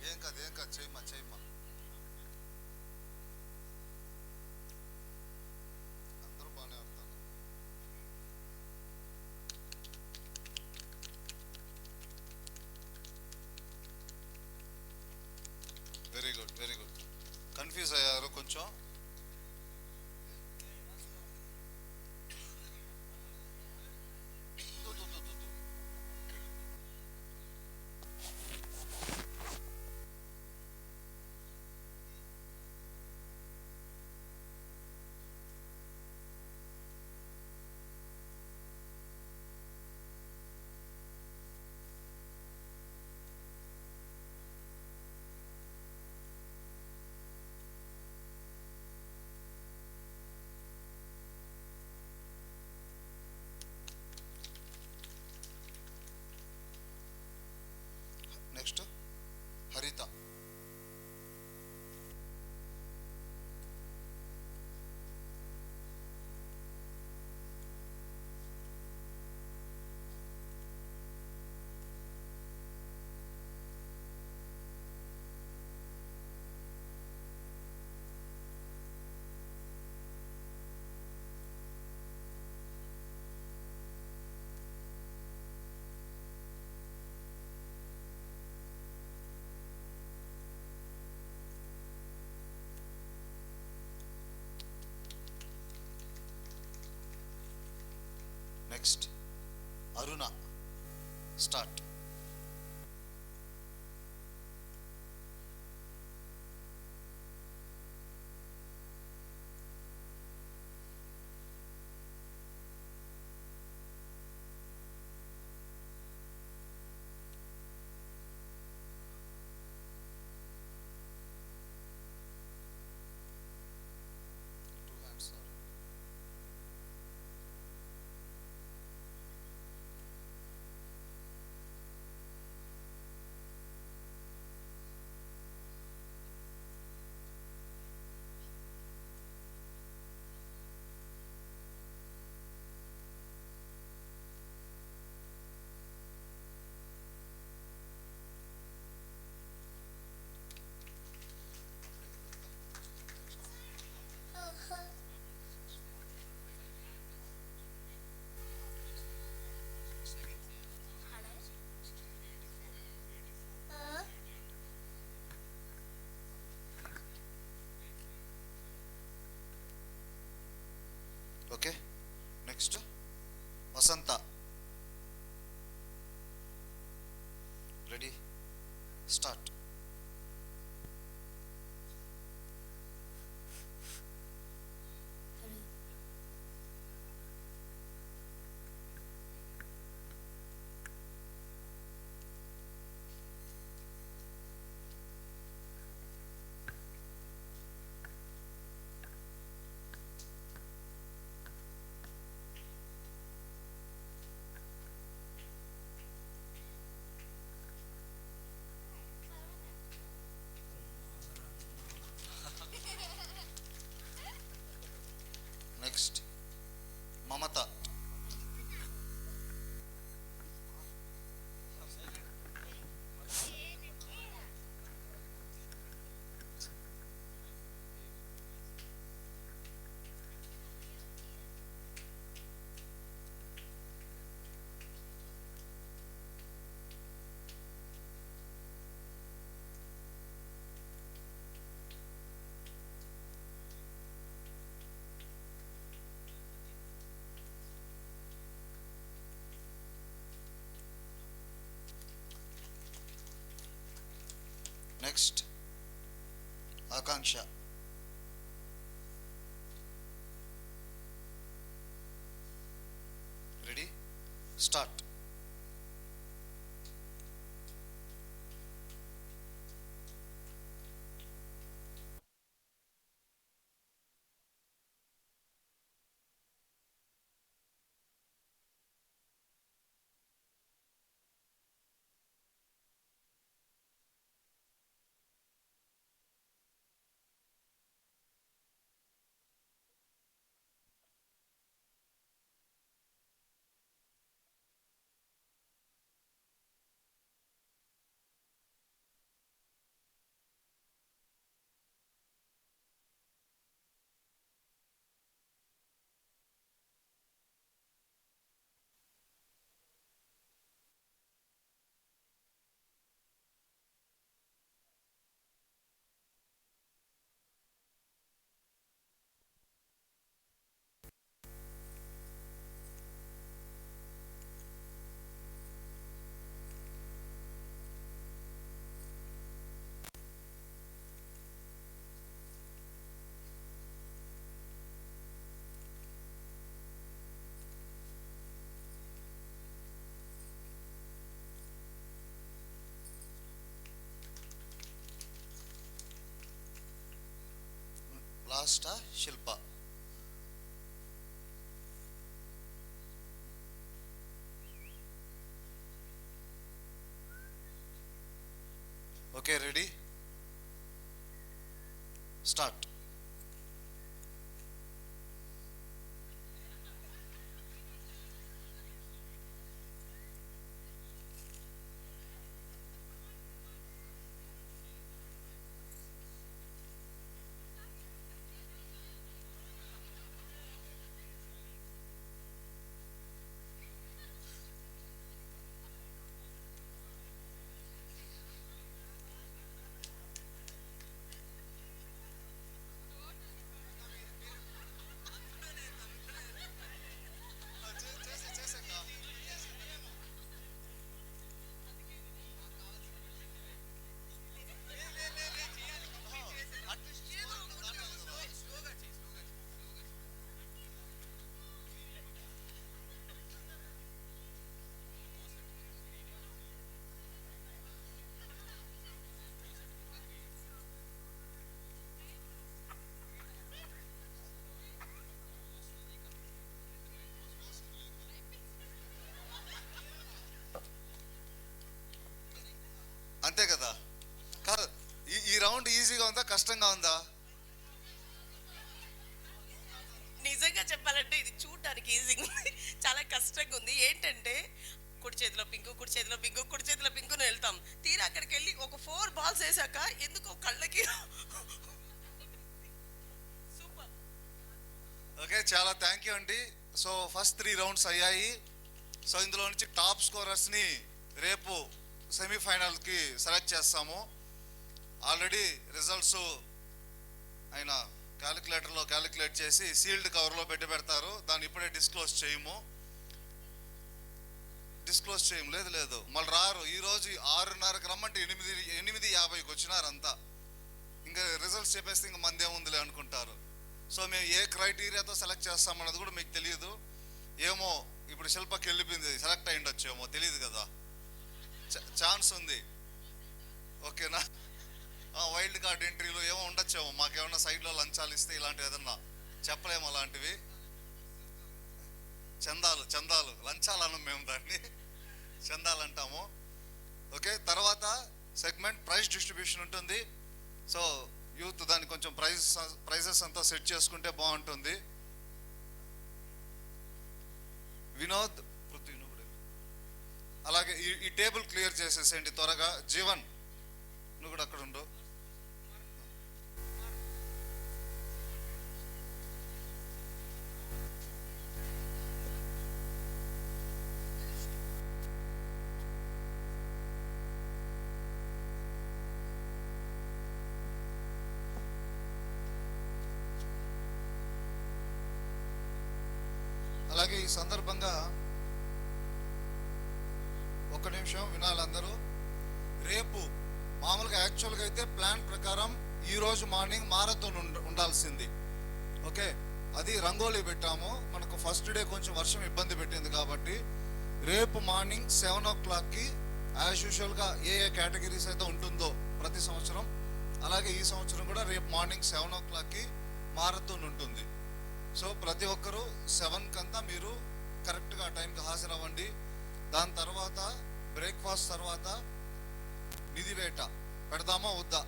ఏం కాదు చేయమ్మా. అందరూ బాగానే ఆడతారు. Very good. కన్ఫ్యూజ్ అయ్యారు కొంచెం. Next Aruna. Start. Okay, next Vasantha. Ready, start. Next Mamatha. Next Akanksha. Ready, start. Last Shilpa. Okay, ready, start. కష్టంగా ఉందా? నిజంగా చెప్పాలంటే ఇది చూడడానికి ఈజీగా ఉంది, చాలా కష్టంగా ఉంది. ఏంటంటే కుడి చేతిలో పింకు, కుడి చేతిలో పింకు, కుడి చేతిలో పింకుని వెళ్తాం. తీరా అక్కడికి వెళ్ళి ఒక 4 బాల్స్ వేసాక ఎందుకో కళ్ళకి సూపర్. ఓకే, చాలా థ్యాంక్ యూ అండి. సో ఫస్ట్ 3 రౌండ్స్ అయ్యాయి. సో ఇందులో నుంచి టాప్ స్కోరర్స్ని రేపు సెమీఫైనల్కి సెలెక్ట్ చేస్తాము. ఆల్రెడీ రిజల్ట్స్ ఆయన క్యాలిక్యులేటర్లో క్యాలిక్యులేట్ చేసి సీల్డ్ కవర్లో పెడతారు. దాన్ని ఇప్పుడే డిస్క్లోజ్ చేయము. లేదు మళ్ళీ రారు. ఈరోజు 6:30కి రమ్మంటే 8:50కి వచ్చినారంతా. ఇంకా రిజల్ట్స్ చెప్పేస్తే ఇంకా మందేముందిలే అనుకుంటారు. సో మేము ఏ క్రైటీరియాతో సెలెక్ట్ చేస్తామన్నది కూడా మీకు తెలియదు. ఏమో ఇప్పుడు శిల్పకి వెళ్ళిపోయింది, సెలెక్ట్ అయ్యి ఉండొచ్చేమో, తెలియదు కదా, ఛాన్స్ ఉంది. ఓకేనా? వైల్డ్ కార్డ్ ఎంట్రీలు ఏమో ఉండొచ్చేమో, మాకేమన్నా సైడ్లో లంచాలు ఇస్తే ఇలాంటివి ఏదన్నా చెప్పలేము. అలాంటివి చందాలు లంచాలు అన్నాం మేము, దాన్ని చందాలు అంటాము. ఓకే, తర్వాత సెగ్మెంట్ ప్రైజ్ డిస్ట్రిబ్యూషన్ ఉంటుంది. సో యూత్ దాన్ని కొంచెం ప్రైజెస్ అంతా సెట్ చేసుకుంటే బాగుంటుంది. వినోద్, పృథ్వీ అలాగే ఈ టేబుల్ క్లియర్ చేసేసేయండి త్వరగా. జీవన్ నువ్వు కూడా అక్కడ ఉండు. అలాగే ఈ సందర్భంగా ఒక్క నిమిషం వినాలి అందరూ. రేపు మామూలుగా యాక్చువల్గా అయితే ప్లాన్ ప్రకారం ఈరోజు మార్నింగ్ మారథాన్ ఉండాల్సింది. ఓకే, అది రంగోలీ పెట్టాము. మనకు ఫస్ట్ డే కొంచెం వర్షం ఇబ్బంది పెట్టింది కాబట్టి రేపు మార్నింగ్ 7 o'clockకి యాజ్ యూజువల్గా ఏ కేటగిరీస్ అయితే ఉంటుందో ప్రతి సంవత్సరం, అలాగే ఈ సంవత్సరం కూడా రేపు మార్నింగ్ 7 o'clockకి మారథాన్ ఉంటుంది. సో ప్రతి ఒక్కరూ 7 మీరు కరెక్ట్గా టైంకి హాజరవ్వండి. దాని తర్వాత బ్రేక్ఫాస్ట్ తర్వాత నిధివేట పెడదామా వద్దా?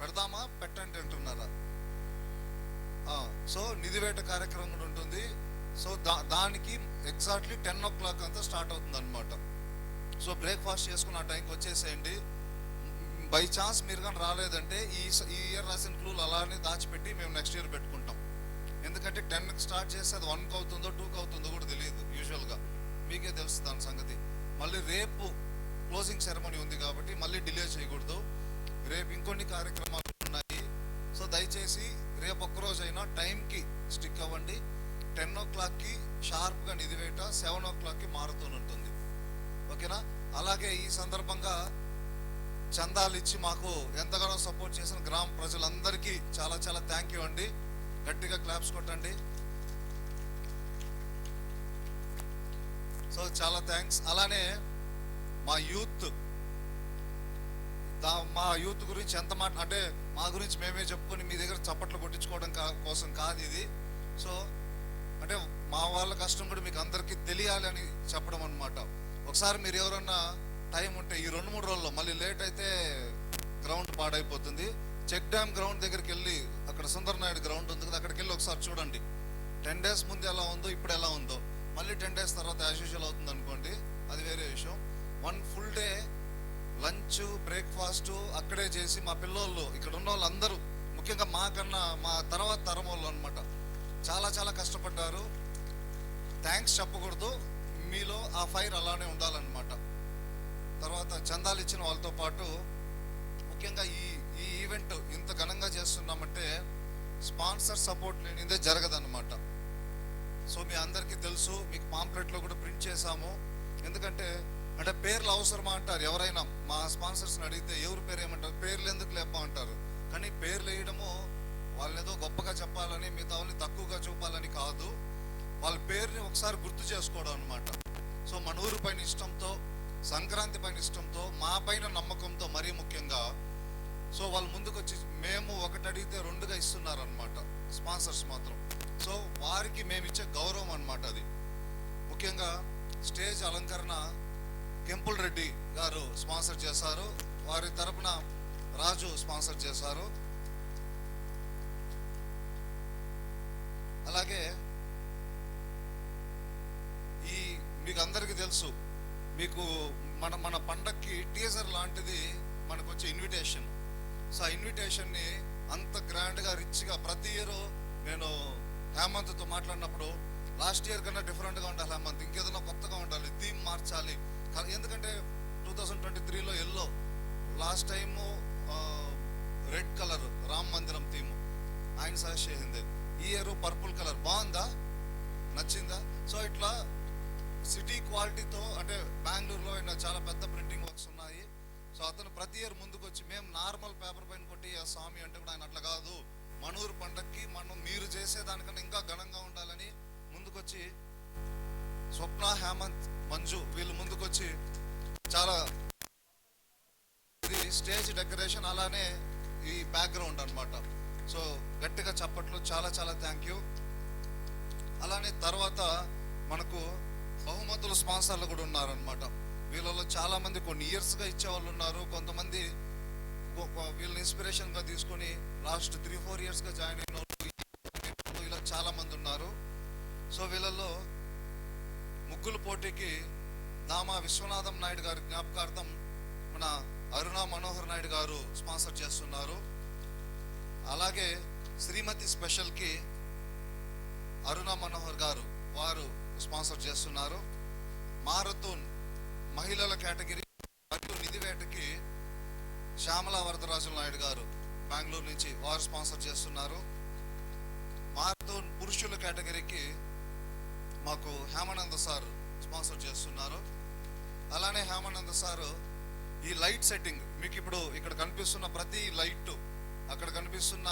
పెడదామా పెట్టండి అంటున్నారా? సో నిధివేట కార్యక్రమం కూడా ఉంటుంది. సో దానికి ఎగ్జాక్ట్లీ 10 o'clock అంతా స్టార్ట్ అవుతుంది అనమాట. సో బ్రేక్ఫాస్ట్ చేసుకుని ఆ టైంకి వచ్చేసేయండి. బై ఛాన్స్ మీరు కానీ రాలేదంటే ఈ ఇయర్ రాసిన క్లూలు అలానే దాచిపెట్టి మేము నెక్స్ట్ ఇయర్ పెట్టుకుంటాం. ఎందుకంటే 10కి స్టార్ట్ చేస్తే అది 1కి అవుతుందో 2కి అవుతుందో కూడా తెలియదు. యూజువల్గా మీకే తెలుసు దాని సంగతి. మళ్ళీ రేపు క్లోజింగ్ సెరమనీ ఉంది కాబట్టి మళ్ళీ డిలే చేయకూడదు. రేపు ఇంకొన్ని కార్యక్రమాలు ఉన్నాయి. సో దయచేసి రేపు ఒక్కరోజైనా టైంకి స్టిక్ అవ్వండి. 10 o'clockకి షార్ప్గా నిధివేట, 7 o'clockకి మారథాన్ ఉంటుంది. ఓకేనా? అలాగే ఈ సందర్భంగా చందాలు ఇచ్చి మాకు ఎంతగానో సపోర్ట్ చేసిన గ్రామ ప్రజలందరికీ చాలా చాలా థ్యాంక్ యూ అండి. గట్టిగా క్లాప్స్ కొట్టండి. సో చాలా థ్యాంక్స్. అలానే మా యూత్ గురించి ఎంత మాట అంటే మా గురించి మేమే చెప్పుకొని మీ దగ్గర చప్పట్లు కొట్టించుకోవడం కోసం కాదు ఇది. సో అంటే మా వాళ్ళ కష్టం కూడా మీకు అందరికీ తెలియాలి అని చెప్పడం అనమాట. ఒకసారి మీరు ఎవరన్నా టైం ఉంటే ఈ 2-3 రోజుల్లో, మళ్ళీ లేట్ అయితే గ్రౌండ్ పాడైపోతుంది, చెక్ డ్యామ్ గ్రౌండ్ దగ్గరికి వెళ్ళి అక్కడ సుందర్ నాయుడు గ్రౌండ్ ఉంది కదా, అక్కడికి వెళ్ళి ఒకసారి చూడండి. 10 days ముందు ఎలా ఉందో ఇప్పుడు ఎలా ఉందో, మళ్ళీ 10 days తర్వాత యాజ్ యూజువల్ అవుతుంది అనుకోండి, అది వేరే విషయం. 1 full day లంచ్ బ్రేక్ఫాస్ట్ అక్కడే చేసి మా పిల్లోళ్ళు ఇక్కడ ఉన్న వాళ్ళందరూ, ముఖ్యంగా మాకన్నా మా తర్వాత తరం వాళ్ళు అనమాట, చాలా చాలా కష్టపడ్డారు. థ్యాంక్స్ చెప్పకూడదు, మీలో ఆ ఫైర్ అలానే ఉండాలన్నమాట. తర్వాత చందాలు ఇచ్చిన వాళ్ళతో పాటు ముఖ్యంగా ఈ ఈవెంట్ ఇంత ఘనంగా చేస్తున్నామంటే స్పాన్సర్ సపోర్ట్ లేనిదే జరగదన్నమాట. సో మీ అందరికీ తెలుసు, మీకు పాంప్లెట్లో కూడా ప్రింట్ చేశాము. ఎందుకంటే అంటే పేర్లు అవసరమా అంటారు ఎవరైనా, మా స్పాన్సర్స్ని అడిగితే ఎవరు పేరు ఏమంటారు, పేర్లు ఎందుకు లేపా అంటారు. కానీ పేర్లు వేయడము వాళ్ళని ఏదో గొప్పగా చెప్పాలని, మిగతా వాళ్ళని తక్కువగా చూపాలని కాదు, వాళ్ళ పేరుని ఒకసారి గుర్తు చేసుకోవడం అనమాట. సో మన ఊరు పైన ఇష్టంతో, సంక్రాంతి పైన ఇష్టంతో, మా పైన నమ్మకంతో మరీ ముఖ్యంగా, సో వాళ్ళు ముందుకు వచ్చి మేము ఒకటి అడిగితే 2గా ఇస్తున్నారు అనమాట స్పాన్సర్స్ మాత్రం. సో వారికి మేము ఇచ్చే గౌరవం అనమాట అది. ముఖ్యంగా స్టేజ్ అలంకరణ కెంపుల్ రెడ్డి గారు స్పాన్సర్ చేశారు. వారి తరపున రాజు స్పాన్సర్ చేశారు. అలాగే మీకు అందరికీ తెలుసు, మీకు మన పండక్కి టీజర్ లాంటిది మనకు వచ్చే ఇన్విటేషన్. సో ఆ ఇన్విటేషన్ని అంత గ్రాండ్గా రిచ్గా ప్రతి ఇయర్ నేను హేమంత్తో మాట్లాడినప్పుడు లాస్ట్ ఇయర్ కన్నా డిఫరెంట్గా ఉండాలి హేమంత్, ఇంకేదైనా కొత్తగా ఉండాలి, థీమ్ మార్చాలి. ఎందుకంటే 2023లో yellow, last time red colour Ram మందిరం థీము ఆయన సజెస్ట్ చేసింది. ఈ ఇయర్ పర్పుల్ కలర్ బాగుందా, నచ్చిందా? సో ఇట్లా సిటీ క్వాలిటీతో, అంటే బెంగళూరులో ఆయన చాలా పెద్ద ప్రింటింగ్ వర్క్స్ ఉన్నాయి. సో అతను ప్రతి ఇయర్ ముందుకు వచ్చి మేము నార్మల్ పేపర్ పైన కొట్టి ఆ స్వామి అంటే కూడా ఆయన అట్లా కాదు, మనూరు పండక్కి మీరు చేసేదానికన్నా ఇంకా ఘనంగా ఉండాలని ముందుకొచ్చి స్వప్న, హేమంత్, మంజు వీళ్ళు ముందుకొచ్చి చాలా స్టేజ్ డెకరేషన్ అలానే ఈ బ్యాక్గ్రౌండ్ అన్నమాట. సో గట్టిగా చప్పట్లు, చాలా చాలా థ్యాంక్ యూ. అలానే తర్వాత మనకు బహుమతుల స్పాన్సర్లు కూడా ఉన్నారనమాట. వీళ్ళలో చాలా మంది కొన్ని ఇయర్స్గా ఇచ్చేవాళ్ళు ఉన్నారు, కొంతమంది వీళ్ళని ఇన్స్పిరేషన్గా తీసుకొని లాస్ట్ 3-4 ఇయర్స్గా జాయిన్ అయిన వాళ్ళు ఇలా చాలా మంది ఉన్నారు. సో వీళ్ళల్లో ముగ్గుల పోటీకి దామా విశ్వనాథం నాయుడు గారి జ్ఞాపకార్థం మన అరుణ మనోహర్ నాయుడు గారు స్పాన్సర్ చేస్తున్నారు. అలాగే శ్రీమతి స్పెషల్కి అరుణ మనోహర్ గారు వారు స్పాన్సర్ చేస్తున్నారు. మారథాన్ మహిళల కేటగిరీ మరియు నిధివేటకి శ్యామలా వరదరాజు నాయుడు గారు బెంగళూరు నుంచి వారు స్పాన్సర్ చేస్తున్నారు. మారథాన్ పురుషుల కేటగిరీకి మాకు హేమానంద సార్ స్పాన్సర్ చేస్తున్నారు. అలానే హేమానంద సార్ ఈ లైట్ సెట్టింగ్, మీకు ఇప్పుడు ఇక్కడ కనిపిస్తున్న ప్రతి లైట్, అక్కడ కనిపిస్తున్న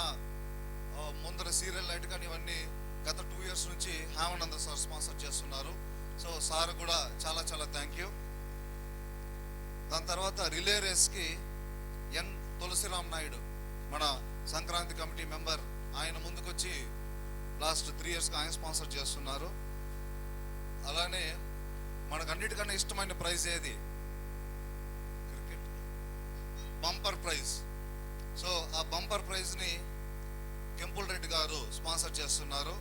ముందర సీరియల్ లైట్ కానీ ఇవన్నీ గత 2 ఇయర్స్ నుంచి హేమానంద సార్ స్పాన్సర్ చేస్తున్నారు. సో సార్ కూడా చాలా చాలా థ్యాంక్ యూ. దాని తర్వాత రిలే రేస్కి ఎన్ తులసిరామ్ నాయుడు మన సంక్రాంతి కమిటీ మెంబర్, ఆయన ముందుకొచ్చి లాస్ట్ 3 ఇయర్స్గా ఆయన స్పాన్సర్ చేస్తున్నారు. అలానే మనకు అన్నిటికన్నా ఇష్టమైన ప్రైజ్ ఏది? Cricket bumper prize. సో ఆ బంపర్ ప్రైజ్ని కెంపుల్ రెడ్డి గారు స్పాన్సర్ చేస్తున్నారు.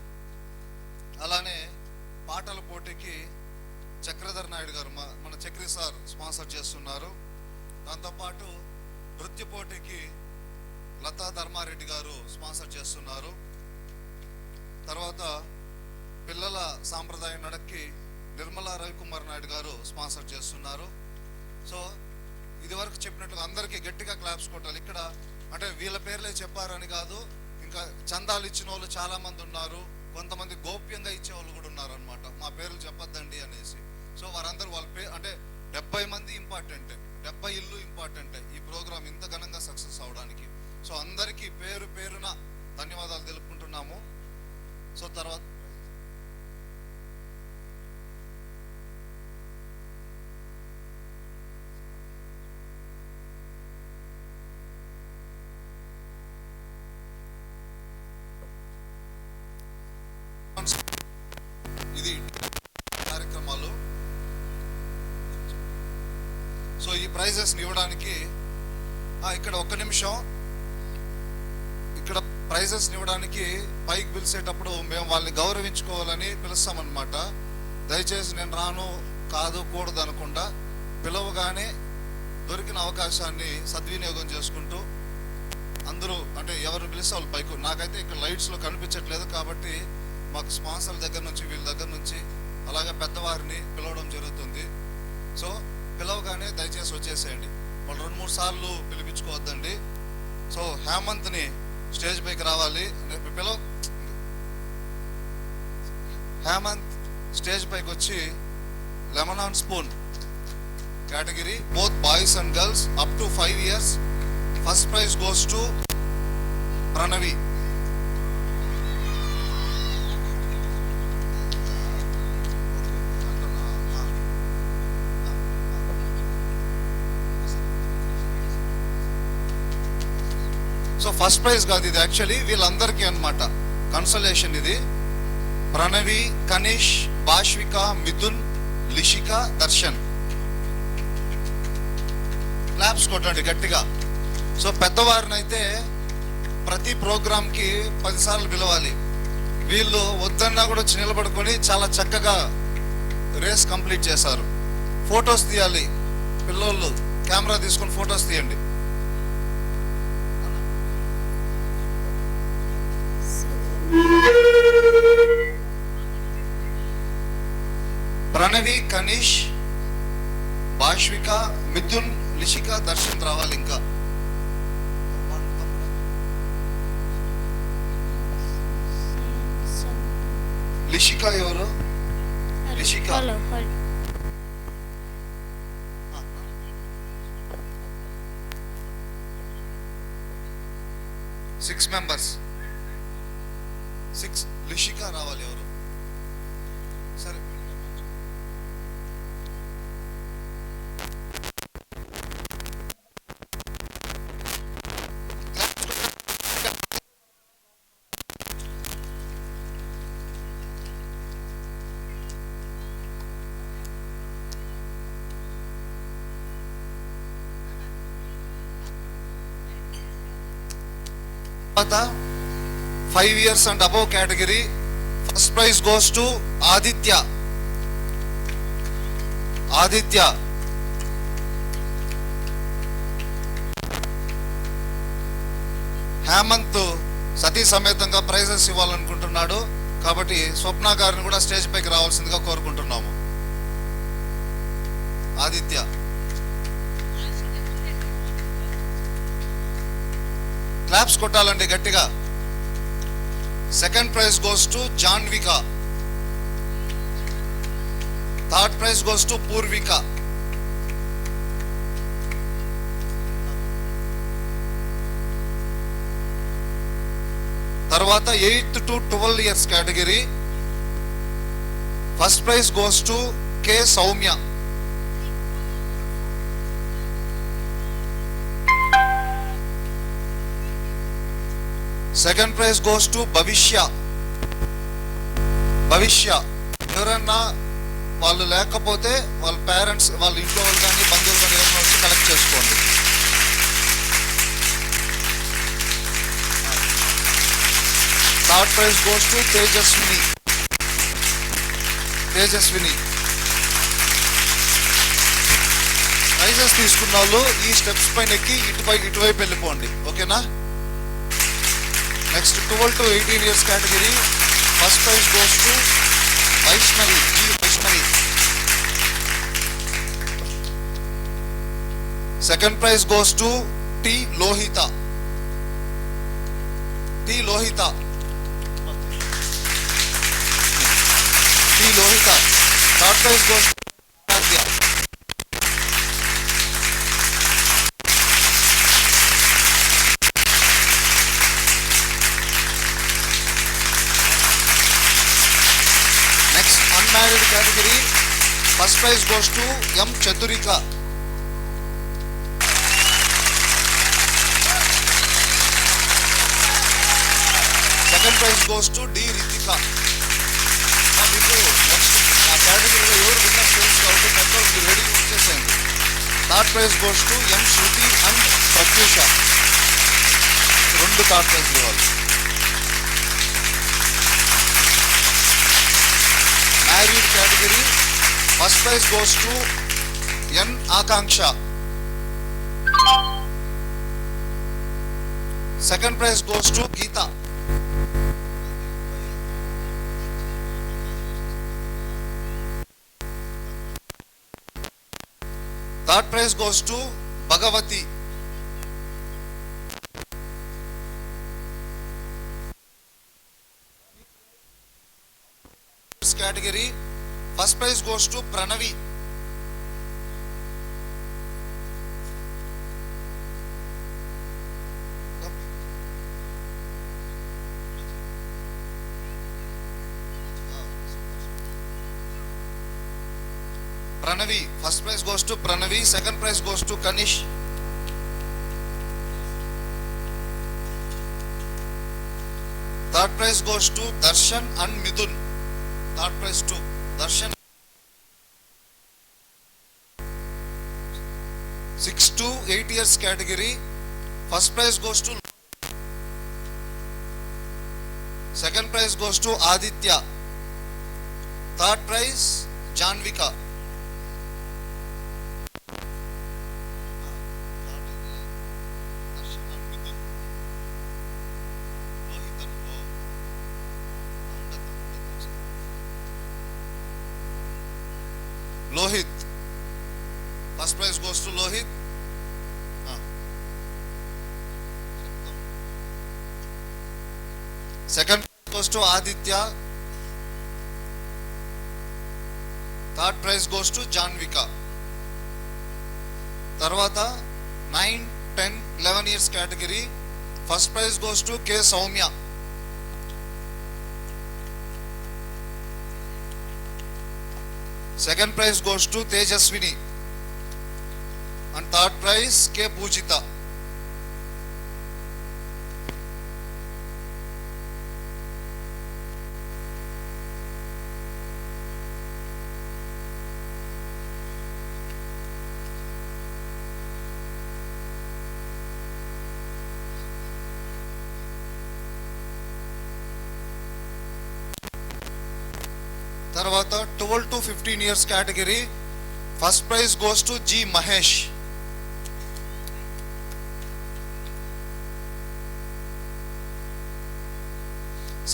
అలానే పాటల పోటీకి చక్రధర్ నాయుడు గారు మన చక్రి సార్ స్పాన్సర్ చేస్తున్నారు. దాంతోపాటు నృత్య పోటీకి లతా ధర్మారెడ్డి గారు స్పాన్సర్ చేస్తున్నారు. తర్వాత పిల్లల సాంప్రదాయ నడక్కి నిర్మలా రవికుమార్ నాయుడు గారు స్పాన్సర్ చేస్తున్నారు. సో ఇదివరకు చెప్పినట్లుగా అందరికీ గట్టిగా క్లాప్స్ కొట్టాలి. ఇక్కడ అంటే వీళ్ళ పేర్లే చెప్పారని కాదు, ఇంకా చందాలు ఇచ్చిన వాళ్ళు చాలా మంది ఉన్నారు, కొంతమంది గోప్యంగా ఇచ్చేవాళ్ళు కూడా ఉన్నారు అనమాట, మా పేర్లు చెప్పొద్దండి అనేసి. సో వారందరూ వాళ్ళ పేరు అంటే 70 మంది ఇంపార్టెంటే, 70 ఇల్లు ఇంపార్టెంటే ఈ ప్రోగ్రామ్ ఇంత ఘనంగా సక్సెస్ అవడానికి. సో అందరికీ పేరు పేరున ధన్యవాదాలు తెలుపుకుంటున్నాము. సో తర్వాత ఇది కార్యక్రమాలు. సో ఈ ప్రైజెస్ని ఇవ్వడానికి ఇక్కడ ఒక్క నిమిషం, ఇక్కడ ప్రైజెస్ని ఇవ్వడానికి పైకి పిలిచేటప్పుడు మేము వాళ్ళని గౌరవించుకోవాలని పిలుస్తామన్నమాట. దయచేసి నేను రాను కాదు కూడదు అనకుండా పిలవగానే దొరికిన అవకాశాన్ని సద్వినియోగం చేసుకుంటూ అందరూ అంటే ఎవరు పిలిస్తే వాళ్ళు పైకి. నాకైతే ఇక్కడ లైట్స్లో కనిపించట్లేదు కాబట్టి మాకు స్పాన్సర్ల దగ్గర నుంచి వీళ్ళ దగ్గర నుంచి అలాగే పెద్దవారిని పిలవడం జరుగుతుంది. సో పిలవగానే దయచేసి వచ్చేసేయండి, వాళ్ళు 2-3 సార్లు పిలిపించుకోవద్దండి. సో హేమంత్ని స్టేజ్ పైకి రావాలి, హేమంత్ స్టేజ్ పైకి వచ్చి lemon and spoon category both boys and girls up to 5 years, first prize goes to Pranavi. So first prize కాదు ఇది, యాక్చువల్లీ వీళ్ళందరికీ అన్నమాట కన్సలేషన్. ఇది ప్రణవి, కనిష్, భాష్విక, మిథున్, లిషిక, దర్శన్. క్లాప్స్ కొట్టండి గట్టిగా. సో పెద్దవారిని అయితే ప్రతి ప్రోగ్రామ్కి 10 సార్లు పిలవాలి. వీళ్ళు వద్దన్నా కూడా వచ్చి నిలబడుకొని చాలా చక్కగా రేస్ కంప్లీట్ చేశారు. ఫొటోస్ తీయాలి, పిల్లోళ్ళు కెమెరా తీసుకొని ఫొటోస్ తీయండి. ప్రణవి, కనీష్, భాష్విక, మిథున్, లిషిక, దర్శన్ రావాలి. ఇంకా లిషిక ఎవరు? లిషిక 6 మెంబర్స్. 6 లిషిక రావాలి. ఎవరు? సరే తర్వాత 5 years and above category, first prize goes to Aditya. Hemant సతీ సమేతంగా ప్రైజెస్ ఇవ్వాలనుకుంటున్నాడు. కాబట్టి స్వప్న గారిని కూడా స్టేజ్ పైకి రావాల్సిందిగా కోరుకుంటున్నాము. ఆదిత్య. క్లాప్స్ కొట్టాలండి గట్టిగా. Second prize goes to Janvika. Third prize goes to Poorvika. తర్వాత 8 to 12 years category, first prize goes to K Soumya. Second prize goes to భవిష్య. ఎవరన్నా వాళ్ళు లేకపోతే వాళ్ళ పేరెంట్స్, వాళ్ళ ఇంట్లో వాళ్ళు కానీ బంధువులు కానీ ఎవరైనా వచ్చి కలెక్ట్ చేసుకోండి. Third prize goes to Tejaswini. Prizes తీసుకున్న వాళ్ళు ఈ స్టెప్స్ పైన ఎక్కి ఇటువైపు వెళ్ళిపోండి. ఓకేనా? Next 12 to 18 years category, first prize goes to Vaishnavi. Second prize goes to T Lohitha. Third prize goes to Aadya. Next unmarried category, first prize goes to M Chaturika. Second prize goes to D Ritika. మీకు next ఆ కేటగిరీలో ఎవరు winners తెలుసు కాబట్టి పెద్దలు మీరు ready వచ్చేసేయండి. Third prize goes to M Shruti and Pratyusha. 2 third prize ఇవ్వాలి. Married category, first prize goes to N Akanksha. Second prize goes to Geetha. Third prize goes to Bhagavathi. Category, first prize goes to Pranavi. First prize goes to Pranavi. Second prize goes to Kanish. Third prize goes to Darshan and Mithun. Third prize to Darshan. 6 to 8 years కేటగిరీ, First prize goes to. Second prize goes to Aditya. Third prize Janvika. Lohit. First prize goes to Lohit. Second goes to Aditya. Third prize goes to Janvika. Tarvata 9, 10, 11 years category. First prize goes to K. Soumya. Second prize goes to Tejaswini. And third prize K. Pujita. తర్వాత 12 to 15 years category. First prize goes to G. Mahesh.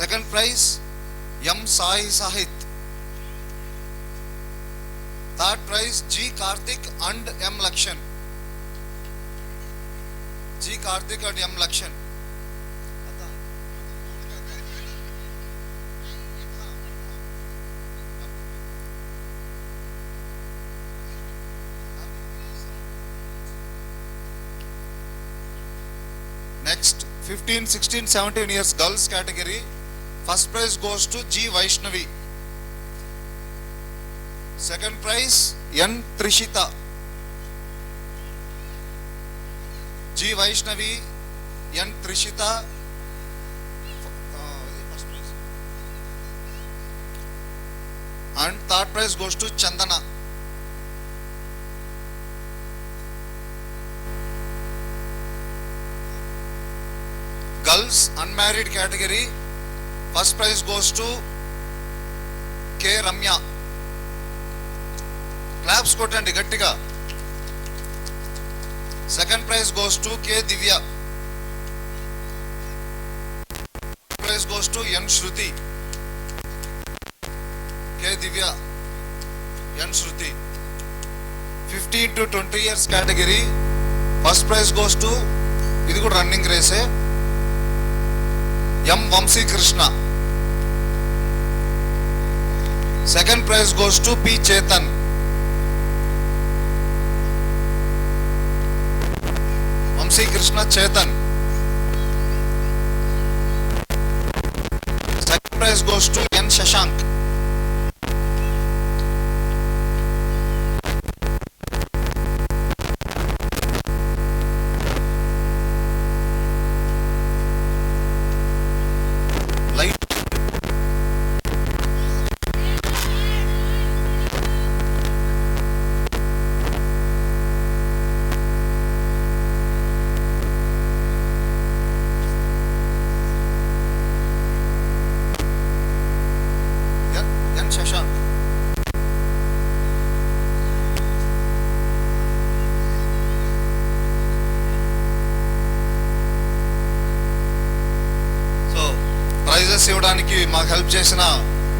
Second prize M. Sai Sahit. Third prize G. Karthik and M. Lakshan. G. Karthik and M. Lakshan. Next 15, 16, 17 years girls category. First prize goes to G. Vaishnavi. Second prize N. Trishita. G. Vaishnavi, N. Trishita. First prize. And third prize goes to Chandana. Girls unmarried category. First prize goes to K. Ramya. Claps కొట్టండి గట్టిగా. Second prize goes to K. Divya. Prize goes to N. Shruti. K. Divya, N. Shruti. 15 to 20 years category. First prize goes to, ఇది కూడా running రేసే, M. Vamsi Krishna. Second prize goes to P. Chetan. Vamsi Krishna Chetan. Second prize goes to N. Shashank. Shashank. So prizes ఇవ్వడానికి మాకు help చేసిన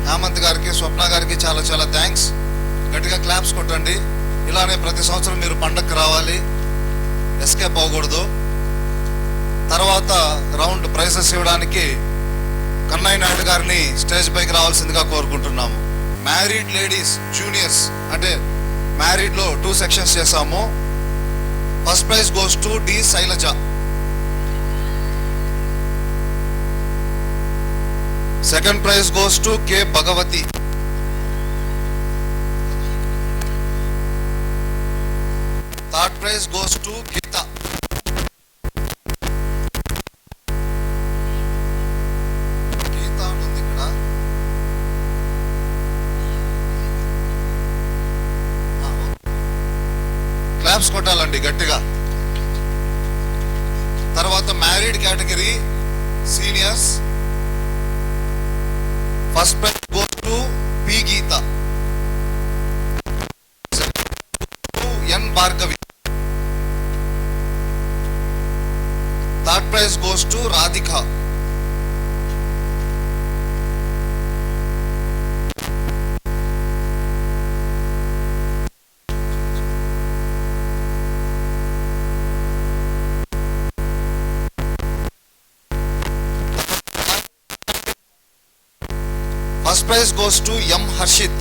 హేమంత్ గారికి, స్వప్న గారికి చాలా చాలా thanks. గట్టిగా క్లాప్స్ కొట్టండి. ఇలానే ప్రతి సంవత్సరం మీరు పండగకి రావాలి, ఎస్కేప్ అవ్వకూడదు. తర్వాత రౌండ్ ప్రైజెస్ ఇవ్వడానికి కన్నయ్య నాయుడు గారిని స్టేజ్ పైకి రావాల్సిందిగా కోరుకుంటున్నాము. మ్యారీడ్ లేడీస్ జూనియర్స్ అంటే మ్యారీడ్ లో 2 సెక్షన్స్ చేసాము. First prize goes to D Shailaja. Second prize goes to K Bhagavathi. Third prize goes to Geetha. Claps కొట్టాలండి గట్టిగా. తర్వాత married category seniors. First prize goes to P Geetha, N Bhargavi. Third prize goes to Radhika. First prize goes to M. Harshit.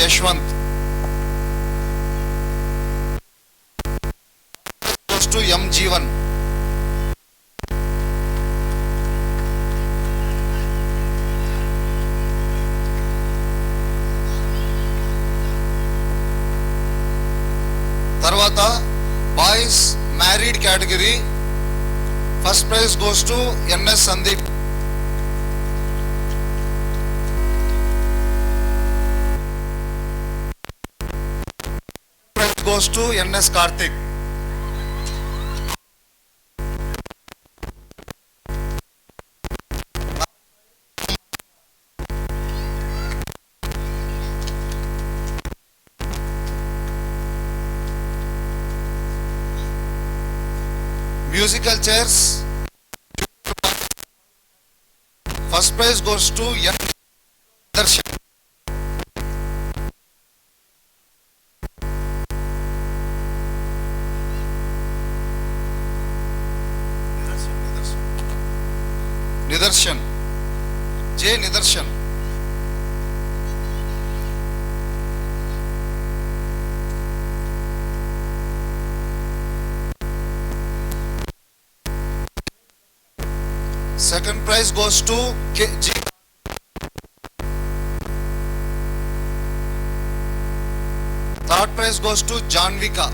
Yashwant. Goes to M. Jeevan. తర్వాత boys married category. First prize goes to N.S. Sandeep. Prize goes to N.S. Karthik. Musical chairs. First prize goes to N. Nidarshan. Nidarshan. J. Nidarshan. Second prize goes to G. Third prize goes to Janvika.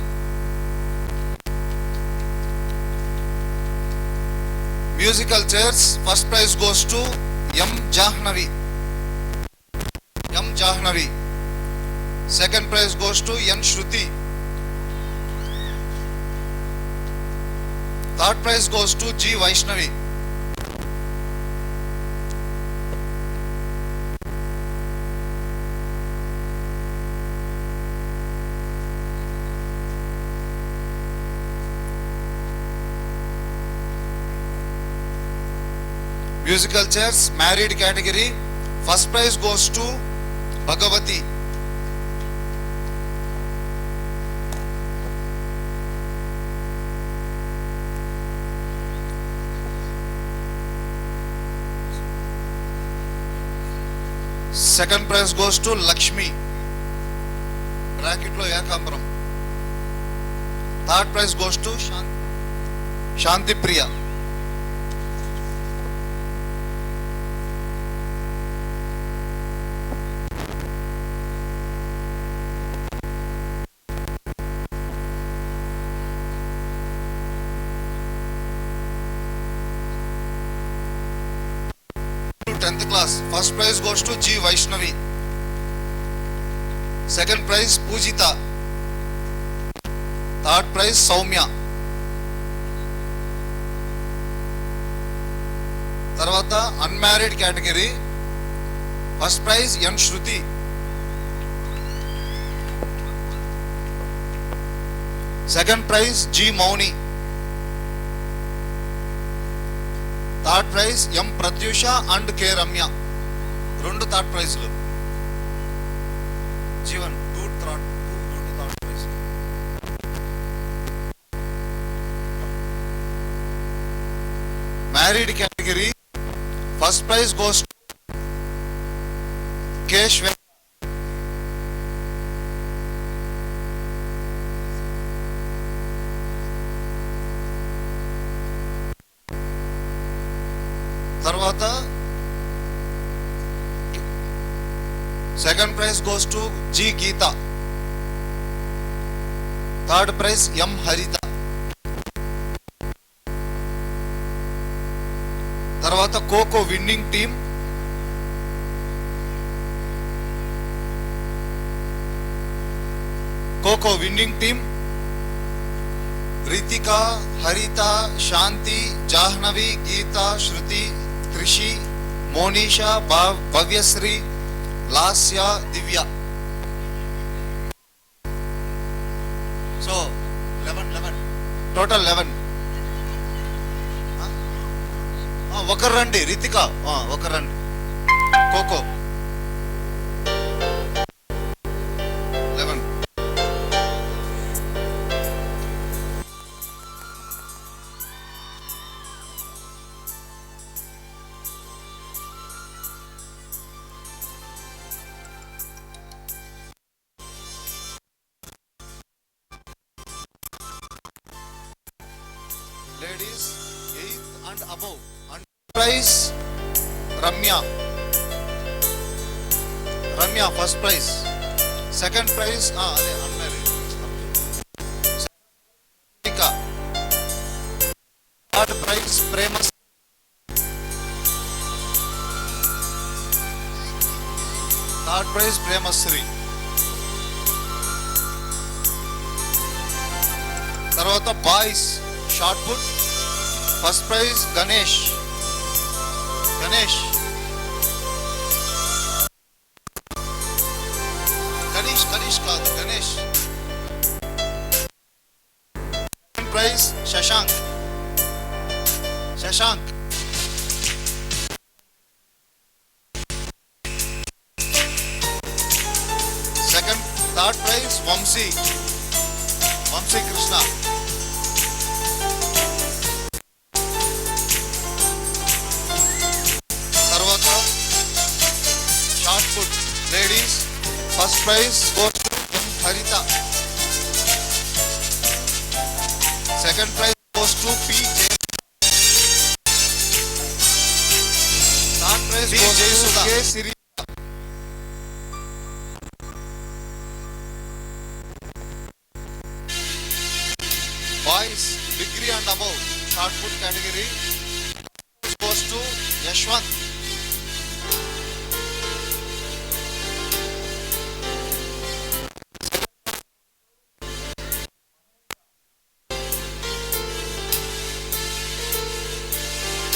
Musical chairs. First prize goes to M. Jahnavi. M. Jahnavi. Second prize goes to N. Shruti. Third prize goes to G. Vaishnavi. Musical chairs, married category. First prize goes to Bhagavati. Second prize goes to Lakshmi. Bracket lo Yakambram. Third prize goes to Shanti Priya. Class. First prize goes to G. Vaishnavi. Second prize Pujita. Third prize Soumya. Tarvata unmarried category. First prize N. Shruti. Second prize G. Mauni. Third prize M. Pratyusha and K. Ramya. Rendu third prize lu. Jeevan two third prize. Married category. First prize goes to K. Shweta. తర్వాత second prize goes to G Geetha. Third prize M Haritha. తర్వాత kho-kho winning team. Kho-kho winning team Ritika, Haritha, Shanti, Jahnavi, Geetha, Shruti, Trishi, Monisha, Bhavyasri, Lasya, Divya. So 11 total 11. ఒకరు రండి, రితిక ఒకరు రండి. Kho-kho 11. Ladies 8th and above. And prize Ramya first prize. Second prize అదే unmarried. Third prize Prema. Third prize Premasri. తర్వాత boys shot put first prize Ganesh కాదు Ganesh. Second prize Shashank. Third prize Vamshi Krishna. తర్వాత shot put ladies first prize goes to Haritha. Second prize goes to P. Third prize goes to K Siri. Boys degree and above shot put category goes to Yashwant.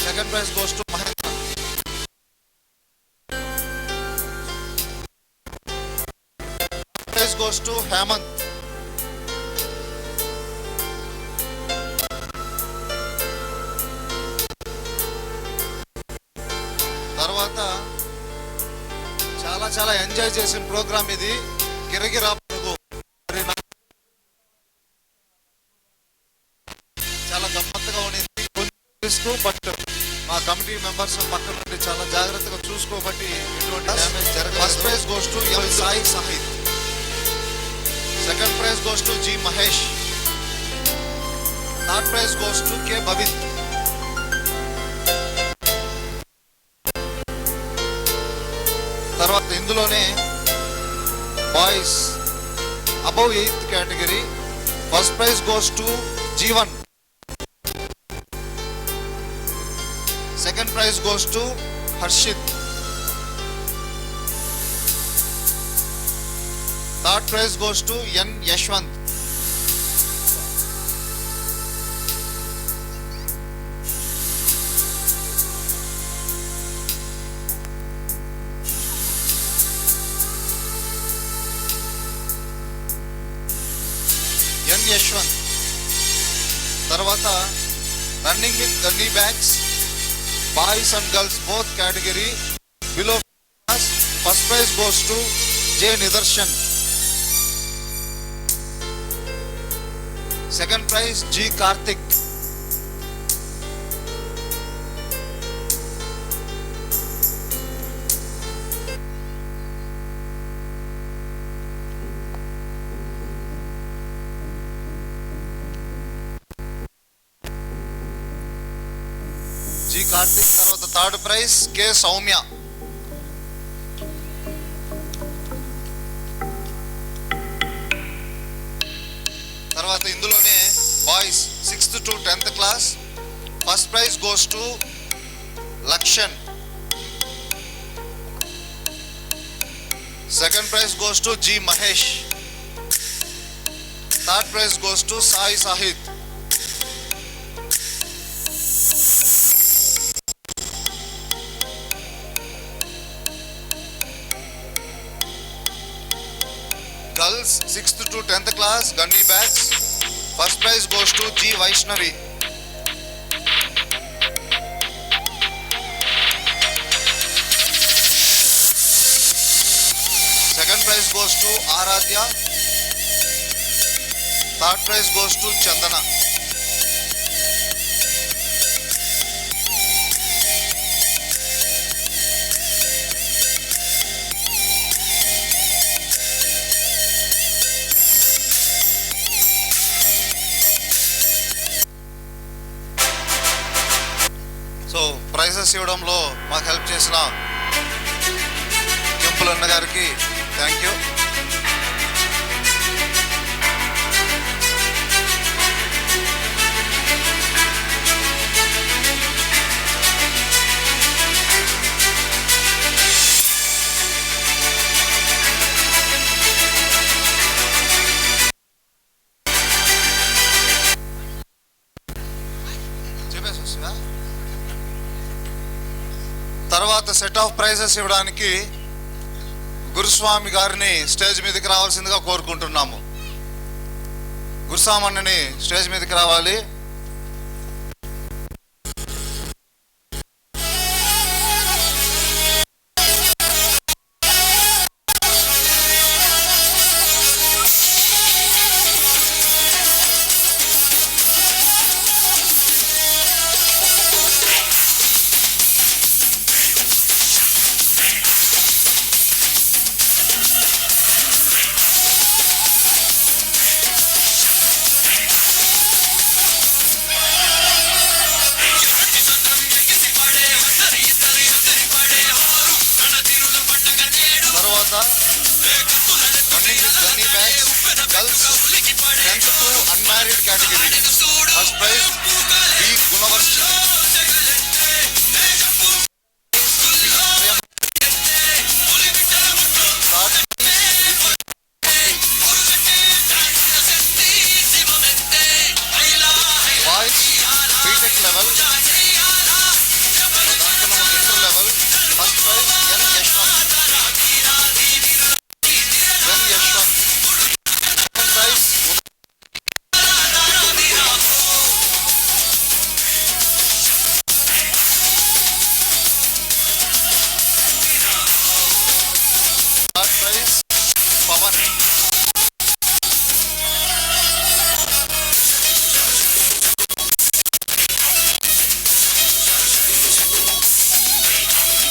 Second prize goes to Mahendra. Third prize goes to Hemant. తర్వాత చాలా enjoy చేసిన programme ఇది. గిరగిరా చాలా గమ్మత్తుగా ఉండేది. But మా committee members పక్కన నుండి చాలా జాగ్రత్తగా చూసుకోబట్టి ఎటువంటి డ్యామేజ్ జరగదు. First prize goes to M Sai Sahith. Second prize goes to G Mahesh. Third prize goes to K Bhavith. తర్వాత ఇందులోనే boys above 8th category first prize goes to Jeevan. Second prize goes to Harshith. Third prize goes to N Yashwanth. Yashwanth. తర్వాత running with gunny bags boys and girls both category below first prize goes to J Nidarshan. Second prize G Karthik. Karthik. తర్వాత third prize K Soumya. తర్వాత ఇందులోనే boys 6th to 10th class first prize goes to Lakshman. Second prize goes to G Mahesh. Third prize goes to Sai Sahith. Girls 6th to 10th class gunny bags. First prize goes to G Vaishnavi. Second prize goes to Aradhya. Third prize goes to Chandana. So prizes ఇవ్వడంలో మాకు help చేసిన కెంపుల్ అన్న గారికి thank you. తర్వాత set of prizes ఇవ్వడానికి గురుస్వామి గారిని stage మీదకి రావాల్సిందిగా కోరుకుంటున్నాము. గురుస్వామి అన్నని స్టేజ్ మీదకి రావాలి. Unmarried category. First prize B. Gunavarshini. Boys B.Tech level. Inter level. First prize N. Yashwant. N. Yashwant. Second prize Pavan.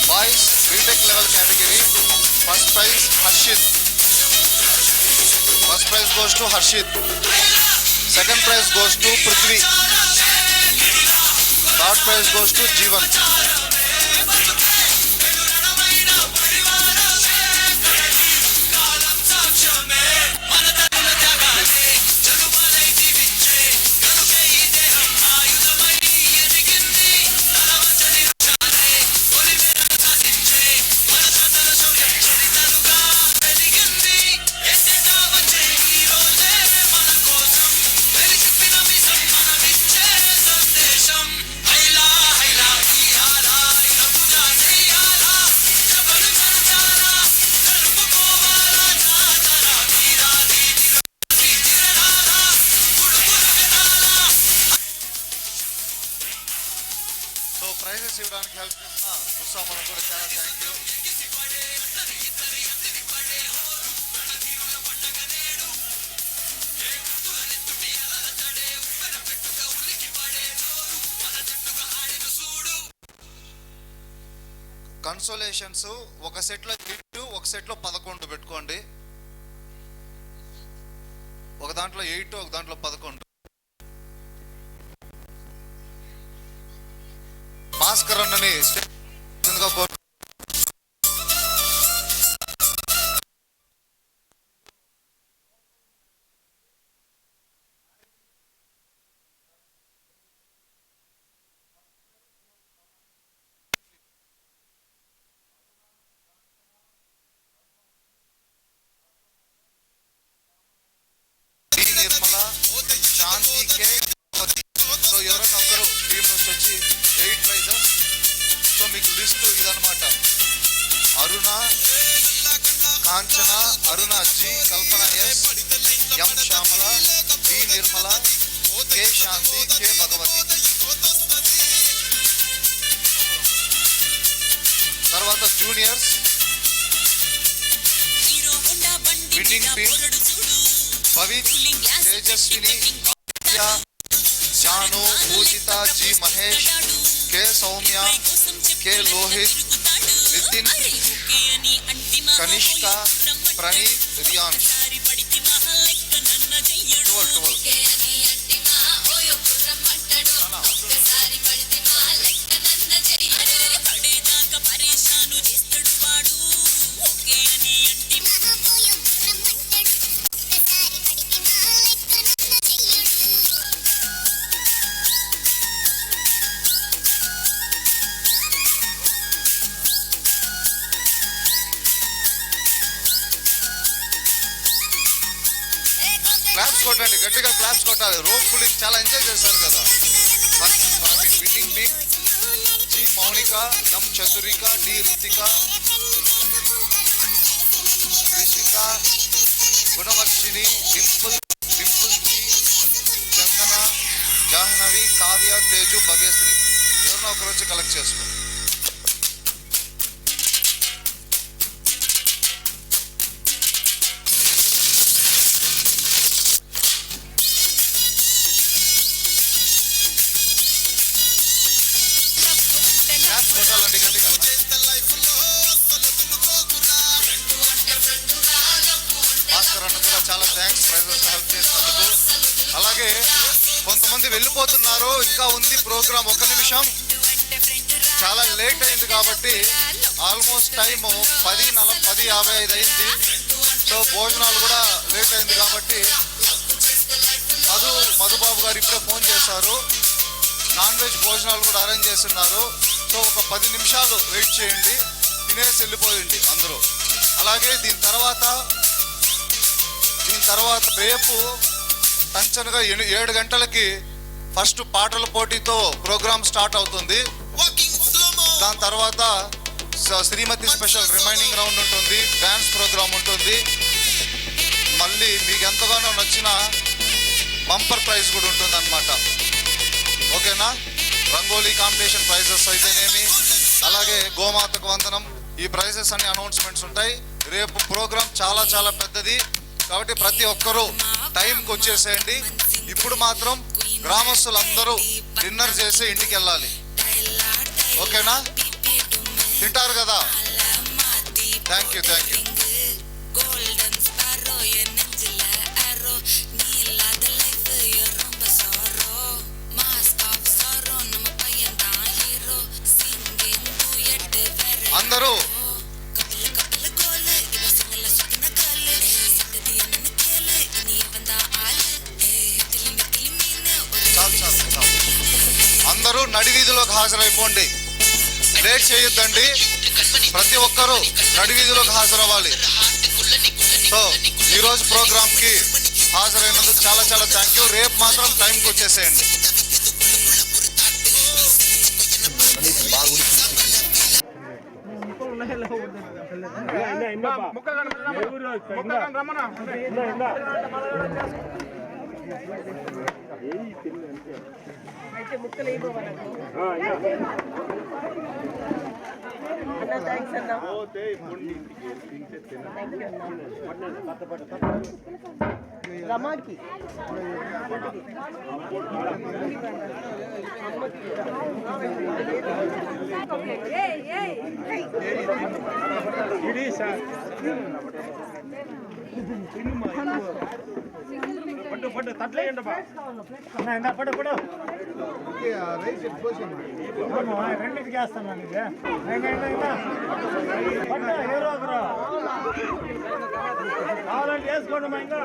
Boys B.Tech level category. First prize Harshit. First prize goes to Harshit. Second prize goes to Prithvi. Third prize goes to Jeevan. Prizes ఇవ్వడానికి help చేసిన గురుస్వామి కూడా చాలా thank you. కన్సోలేషన్స్ ఒక సెట్లో 8, ఒక సెట్లో 11 పెట్టుకోండి. ఒక దాంట్లో 8, ఒక దాంట్లో 11. భాస్కర్ అన్నని నిర్మల లిస్టు ఇదనమాట. Aruna, Kanchana, Aruna G, Kalpana S, M Shyamala, B Nirmala, K Shanti, K Bhagavathi. తర్వాత juniors winning team Bhavith, Tejaswini, Janu, Pujitha, G Mahesh, K Soumya, K Lohith, Nitin, Kanishka, Praneeth, Riyan. 12. Claps కొట్టండి, గట్టిగా క్లాప్స్ కొట్టాలి. రోప్ పులింగ్ చాలా ఎంజాయ్ చేశారు కదా. విన్నింగ్ టీమ్ జి మౌనిక, ఎం చతురిక, డి రితిక, రిషిక, గుణవర్షిణి, డింపుల్ జి, చందన, జాహ్నవి, కావ్య, తేజు, భగేశ్రీ. ఎవరినో ఒకరు వచ్చి కలెక్ట్ చేసుకో. చాలా థ్యాంక్స్ ప్రైజెస్ హెల్ప్ చేసినందుకు. అలాగే కొంతమంది వెళ్ళిపోతున్నారు, ఇంకా ఉంది ప్రోగ్రామ్. 1 నిమిషం, చాలా లేట్ అయింది కాబట్టి ఆల్మోస్ట్ టైము 10:55 అయింది. సో భోజనాలు కూడా లేట్ అయింది కాబట్టి మధుబాబు గారు ఇప్పుడే ఫోన్ చేశారు. నాన్ వెజ్ భోజనాలు కూడా అరేంజ్ చేస్తున్నారు. సో ఒక 10 నిమిషాలు వెయిట్ చేయండి, తినేసి వెళ్ళిపోయింది అందరూ. అలాగే దీని తర్వాత రేపు టంచనగా 7 గంటలకి ఫస్ట్ పాటల పోటీతో ప్రోగ్రామ్ స్టార్ట్ అవుతుంది. దాని తర్వాత శ్రీమతి స్పెషల్ రిమైనింగ్ రౌండ్ ఉంటుంది, డ్యాన్స్ ప్రోగ్రామ్ ఉంటుంది. మళ్ళీ మీకు ఎంతగానో నచ్చిన బంపర్ ప్రైజ్ కూడా ఉంటుంది అన్నమాట. ఓకేనా? రంగోలీ కాంపిటీషన్ ప్రైజెస్ అయితేనేమి, అలాగే గోమాతకు వందనం, ఈ ప్రైజెస్ అన్ని అనౌన్స్మెంట్స్ ఉంటాయి. రేపు ప్రోగ్రామ్ చాలా చాలా పెద్దది కాబట్టి ప్రతి ఒక్కరూ టైంకి వచ్చేసేయండి. ఇప్పుడు మాత్రం గ్రామస్తులందరూ డిన్నర్ చేసి ఇంటికి వెళ్ళాలి. ఓకేనా? తింటారు కదా? Thank you. అందరూ అందరూ నడి వీధిలోకి హాజరైపోండి, లేట్ చేయొద్దండి. ప్రతి ఒక్కరూ నడి వీధిలోకి హాజరవ్వాలి. సో ఈరోజు ప్రోగ్రామ్కి హాజరైనందుకు చాలా చాలా థ్యాంక్ యూ. రేపు మాత్రం టైంకి వచ్చేసేయండి. రమాకి పట్టు తట్లేయండి బా పట్టు రెండింటికి వేస్తాను పట్టు ఎవరో ఒకరు కావాలంటే వేసుకోండి మా ఇంకా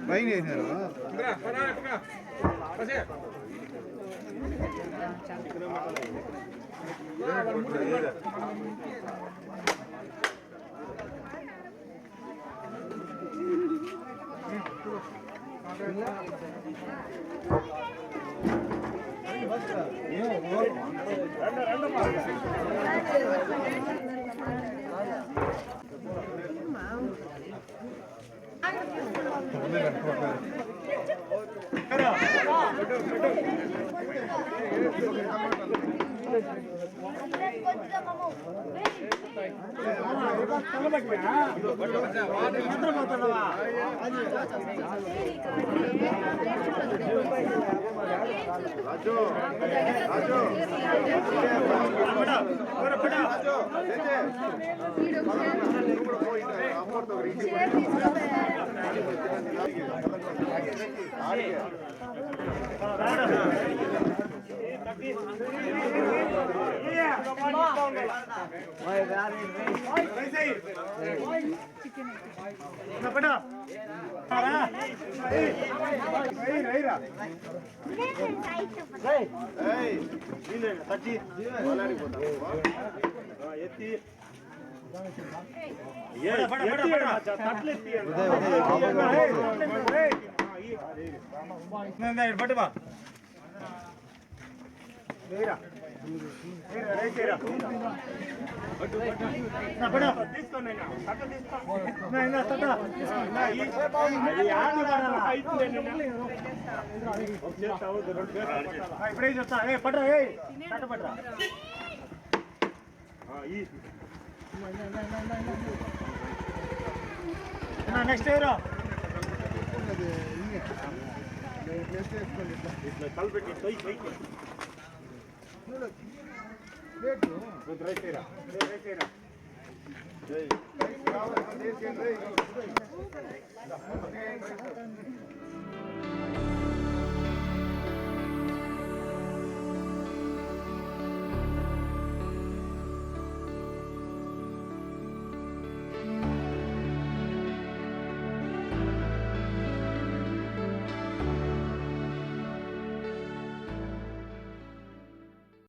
పైన వేసినారు ఇప్పుడే చెప్తా పట్రా పట్రా నెక్స్ట్ ఎవరు కలిపెట్టి రైట్